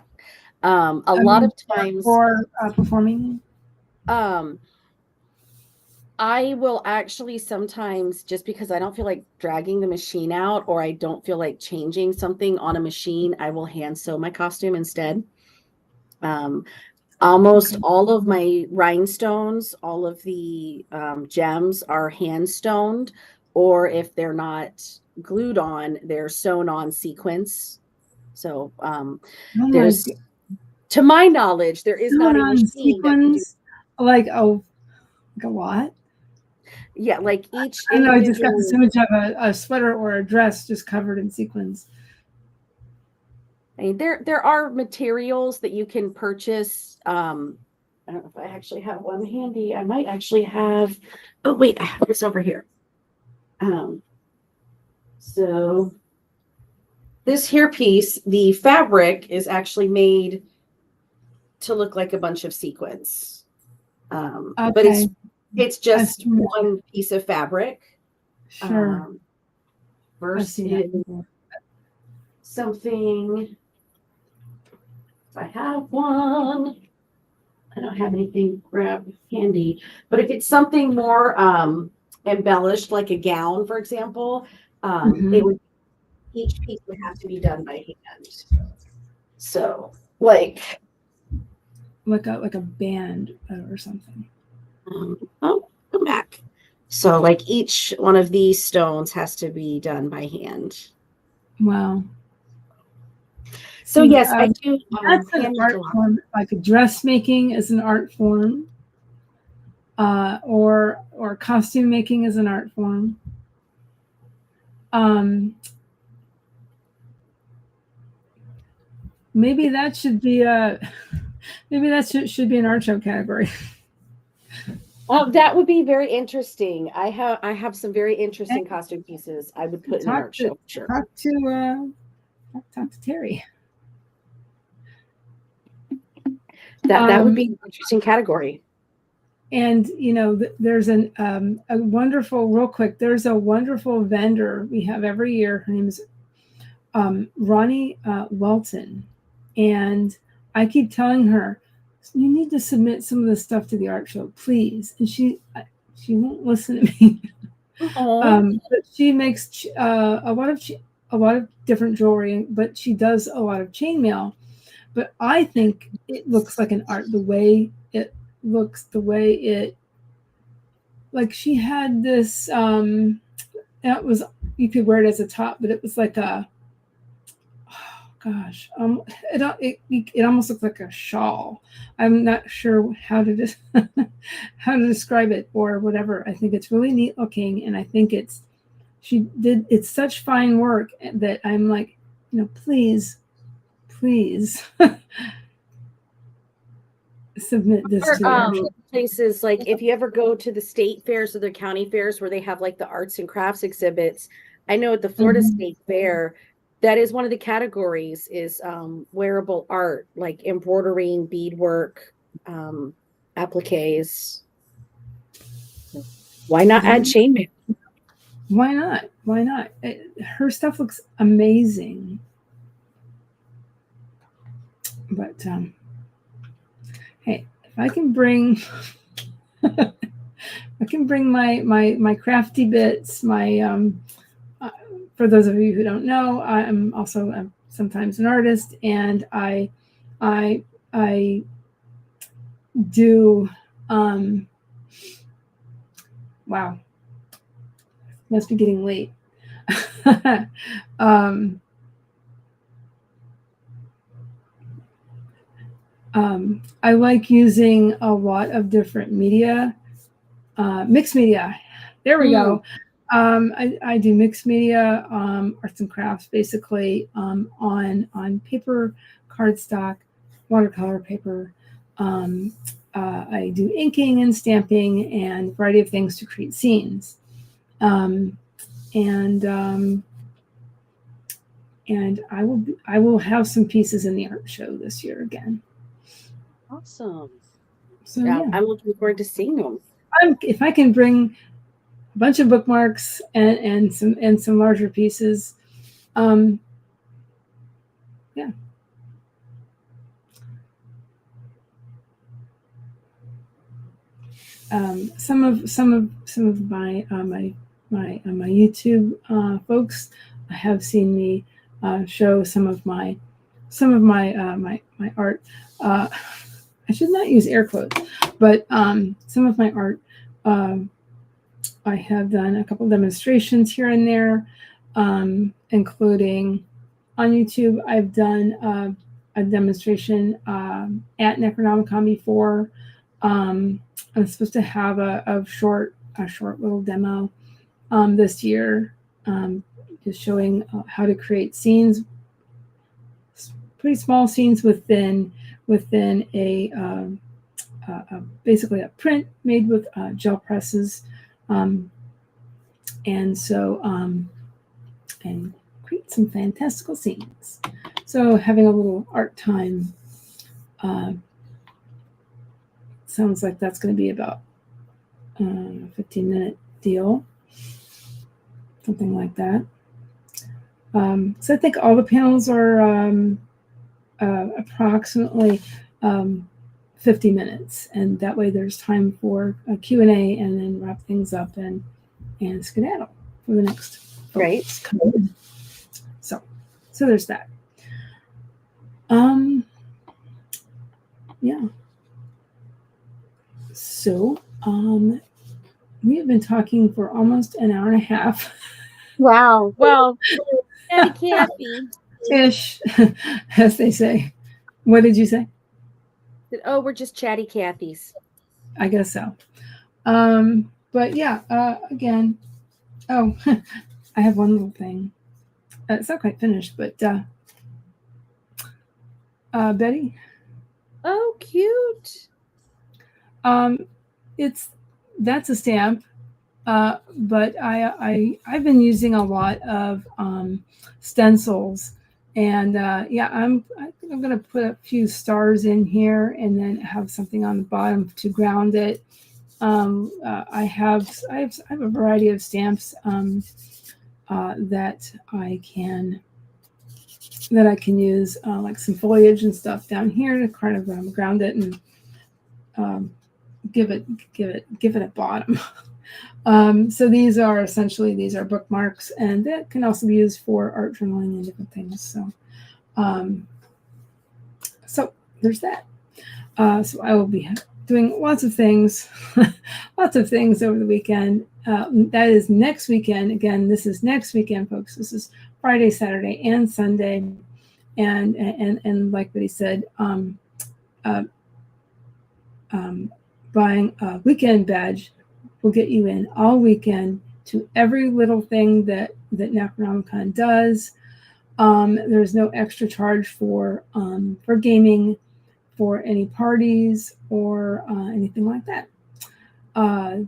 [SPEAKER 3] A lot of times
[SPEAKER 1] for performing.
[SPEAKER 3] I will actually sometimes, just because I don't feel like dragging the machine out, or I don't feel like changing something on a machine, I will hand sew my costume instead. Almost all of my rhinestones, all of the gems are hand stoned, or if they're not glued on, they're sewn on sequence. So there's, to my knowledge, there is not a machine
[SPEAKER 1] sequins, like a what?
[SPEAKER 3] Yeah, like each
[SPEAKER 1] I know, I just got this image of a sweater or a dress just covered in sequins.
[SPEAKER 3] I mean, there are materials that you can purchase. I don't know if I actually have one handy. I might actually have. Oh wait, I have this over here. So this here piece, the fabric is actually made to look like a bunch of sequins, but it's just one piece of fabric.
[SPEAKER 1] Sure.
[SPEAKER 3] Versus something. If I have one, I don't have anything grab handy, but if it's something more embellished, like a gown, for example, it would, each piece would have to be done by hand. So like
[SPEAKER 1] a band or something.
[SPEAKER 3] Oh, come back. So like each one of these stones has to be done by hand.
[SPEAKER 1] Wow.
[SPEAKER 3] So yes, I do.
[SPEAKER 1] That's an art form. Like dressmaking is an art form, or costume making is an art form. Maybe that should be should be an art show category.
[SPEAKER 3] Well, that would be very interesting. I have some very interesting costume pieces I would put in an art show. Sure.
[SPEAKER 1] Talk to Terry.
[SPEAKER 3] That would be an interesting category.
[SPEAKER 1] And there's a wonderful, real quick, there's a wonderful vendor we have every year. Her name is Ronnie Welton, and I keep telling her, you need to submit some of this stuff to the art show, please. And she won't listen to me. But she makes a lot of different jewelry, but she does a lot of chainmail. But I think it looks like an art, the way it looks, like she had this that was, you could wear it as a top, but it was like a, it almost looks like a shawl. I'm not sure how to describe it or whatever. I think it's really neat looking, and I think it's such fine work that I'm like, please submit this to
[SPEAKER 3] places. Like if you ever go to the state fairs or the county fairs where they have like the arts and crafts exhibits, I know at the Florida State Fair, that is one of the categories is wearable art, like embroidering, beadwork, appliques. Why not add chainmail?
[SPEAKER 1] Why not? Why not? Her stuff looks amazing. But hey, if I can bring my crafty bits, my for those of you who don't know, I'm also sometimes an artist, and I do wow, must be getting late. I like using a lot of different media, mixed media. There we go. I do mixed media, arts and crafts, basically on paper, cardstock, watercolor paper. I do inking and stamping and a variety of things to create scenes. And I will have some pieces in the art show this year again.
[SPEAKER 3] Awesome.
[SPEAKER 1] So yeah.
[SPEAKER 3] I'm looking forward to seeing them.
[SPEAKER 1] If I can bring a bunch of bookmarks and some larger pieces, yeah. Some of my YouTube folks have seen me show some of my art. I should not use air quotes, but some of my art. I have done a couple demonstrations here and there, including on YouTube. I've done a demonstration at Necronomicon before. I'm supposed to have a short little demo this year, just showing how to create scenes, pretty small scenes within a basically a print made with gel presses, and create some fantastical scenes. So having a little art time. Sounds like that's going to be about a 15-minute deal, something like that. So I think all the panels are approximately 50 minutes, and that way there's time for a Q&A and then wrap things up and skedaddle for the next
[SPEAKER 3] folks.
[SPEAKER 1] Right. So there's that. Yeah. So, we have been talking for almost an hour and a half.
[SPEAKER 3] Wow. Well,
[SPEAKER 1] ish, as they say. What did you say?
[SPEAKER 3] Oh, we're just chatty Cathys.
[SPEAKER 1] I guess so. But yeah, again, I have one little thing. It's not quite finished, but Betty.
[SPEAKER 3] Oh, cute.
[SPEAKER 1] That's a stamp, but I've been using a lot of stencils, and yeah, I think I'm gonna put a few stars in here and then have something on the bottom to ground it. I have a variety of stamps that I can use, like some foliage and stuff down here to kind of ground it and give it a bottom. So these are bookmarks, and that can also be used for art journaling and different things. So so there's that. So I will be doing lots of things over the weekend. That is next weekend. Again, this is next weekend, folks. This is Friday, Saturday, and Sunday. And like Betty said, buying a weekend badge will get you in all weekend to every little thing that Necronomicon does. There's no extra charge for gaming, for any parties or anything like that.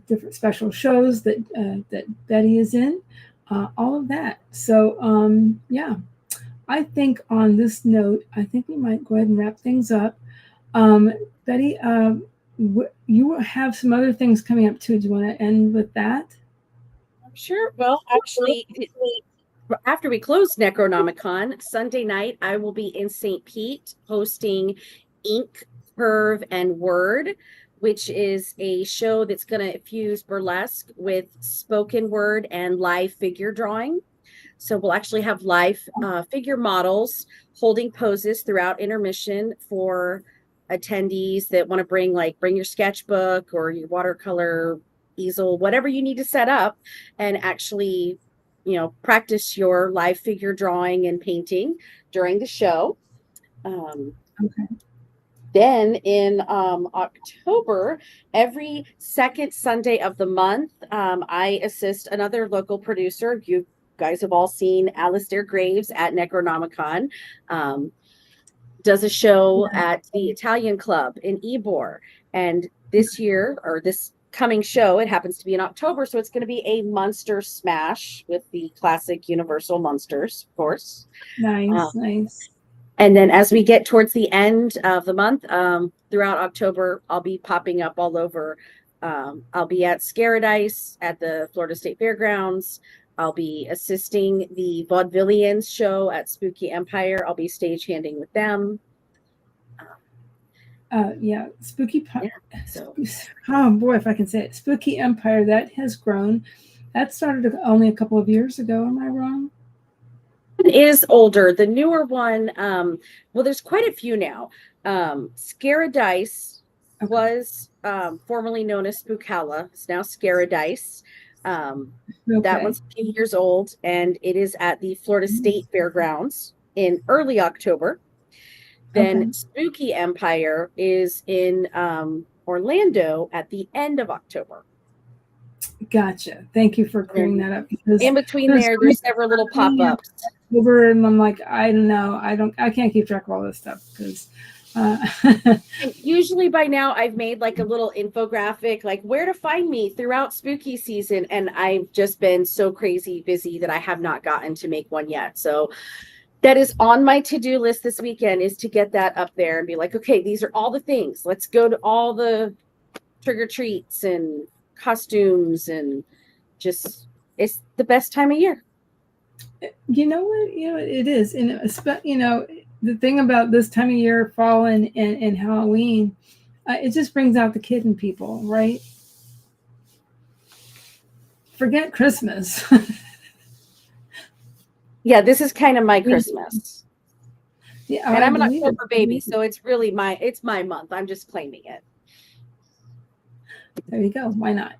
[SPEAKER 1] Different special shows that Betty is in, all of that. So yeah, I think on this note, I think we might go ahead and wrap things up. Betty, you have some other things coming up too. Do you want to end with that?
[SPEAKER 3] Sure. Well, actually, after we close Necronomicon, Sunday night, I will be in St. Pete hosting Ink, Curve, and Word, which is a show that's going to fuse burlesque with spoken word and live figure drawing. So we'll actually have live figure models holding poses throughout intermission for attendees that want to bring your sketchbook or your watercolor easel, whatever you need to set up, and actually, practice your live figure drawing and painting during the show.
[SPEAKER 1] Okay.
[SPEAKER 3] Then in October, every second Sunday of the month, I assist another local producer. You guys have all seen Alistair Graves at Necronomicon. Does a show at the Italian Club in Ybor. And this year, or this coming show, it happens to be in October, so it's going to be a monster smash with the classic Universal monsters, of course.
[SPEAKER 1] Nice.
[SPEAKER 3] And then as we get towards the end of the month, throughout October, I'll be popping up all over. I'll be at Scaradice at the Florida State Fairgrounds. I'll be assisting the Vaudevillians show at Spooky Empire. I'll be stagehanding with them.
[SPEAKER 1] Spooky.
[SPEAKER 3] So.
[SPEAKER 1] Oh boy, if I can say it, Spooky Empire, that has grown. That started only a couple of years ago. Am I wrong?
[SPEAKER 3] It is older. The newer one, well, there's quite a few now. Scaradice was formerly known as Spookalla. It's now Scaradice. That one's a few years old, and it is at the Florida State Fairgrounds in early October. Then Spooky Empire is in Orlando at the end of October.
[SPEAKER 1] Gotcha. Thank you for clearing that up. Because
[SPEAKER 3] in between there's several little pop-ups.
[SPEAKER 1] And I'm like, I don't know. I can't keep track of all this stuff because
[SPEAKER 3] usually by now I've made like a little infographic, like where to find me throughout spooky season. And I've just been so crazy busy that I have not gotten to make one yet. So that is on my to-do list this weekend, is to get that up there and be like, okay, these are all the things. Let's go to all the trick-or-treats and costumes, and just, it's the best time of year.
[SPEAKER 1] You know what? It is. And the thing about this time of year, fall and Halloween, it just brings out the kid in people, right? Forget Christmas.
[SPEAKER 3] Yeah, this is kind of my Christmas.
[SPEAKER 1] Yeah,
[SPEAKER 3] and I'm an October baby, so it's really it's my month. I'm just claiming it.
[SPEAKER 1] There you go. Why not?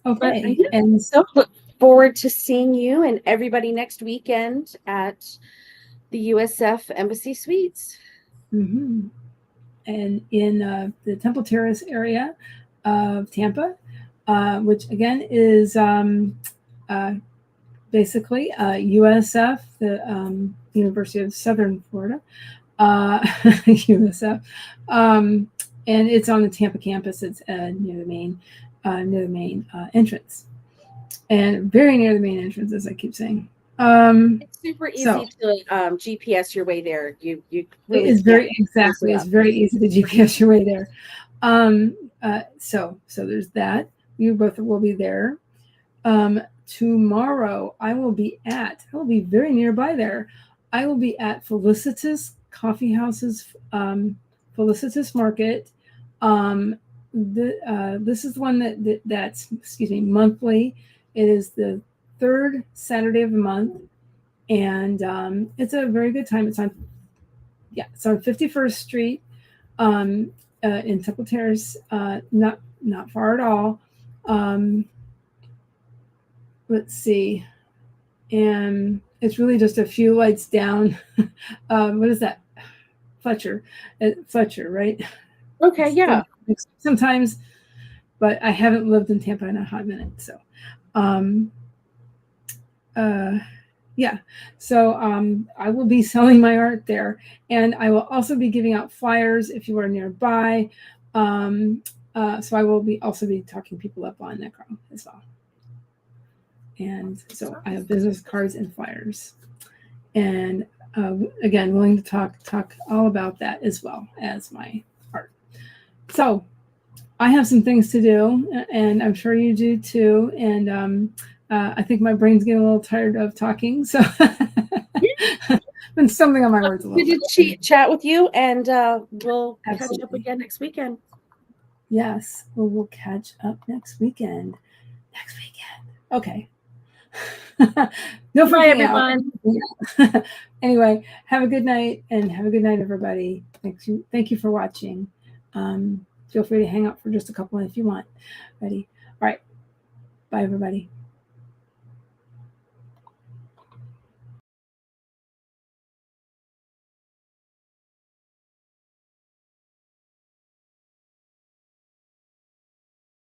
[SPEAKER 1] Okay.
[SPEAKER 3] And so look forward to seeing you and everybody next weekend at the USF Embassy Suites.
[SPEAKER 1] Mm-hmm. And in the Temple Terrace area of Tampa, which again is basically USF, the University of Southern Florida, USF, and it's on the Tampa campus. It's near the main entrance, and very near the main entrance, as I keep saying.
[SPEAKER 3] It's super easy to GPS your way there. You really
[SPEAKER 1] it's very exactly. It's very easy to GPS your way there. So there's that. You both will be there. Tomorrow I will be very nearby there. I will be at Felicitous Coffee House's Felicitous Market. This is the one that's monthly. It is the third Saturday of the month, and it's a very good time. It's on 51st Street in Temple Terrace, not far at all. Let's see, and it's really just a few lights down. What is that? Fletcher, right?
[SPEAKER 3] Okay, yeah.
[SPEAKER 1] Sometimes, but I haven't lived in Tampa in a hot minute, so. So I will be selling my art there, and I will also be giving out flyers if you are nearby. So I will also be talking people up on Necro as well. And so I have business cards and flyers, and again, willing to talk all about that as well as my art. So I have some things to do, and I'm sure you do too. And I think my brain's getting a little tired of talking. So been stumbling on my words a little bit.
[SPEAKER 3] Good to chat with you, and we'll
[SPEAKER 1] Absolutely.
[SPEAKER 3] catch up again next weekend.
[SPEAKER 1] Yes, we'll catch up next weekend. Okay. No
[SPEAKER 3] Bye,
[SPEAKER 1] freaking out.
[SPEAKER 3] everyone.
[SPEAKER 1] Anyway, have a good night, and have a good night, everybody. Thank you for watching. Feel free to hang out for just a couple if you want. Ready? All right. Bye, everybody.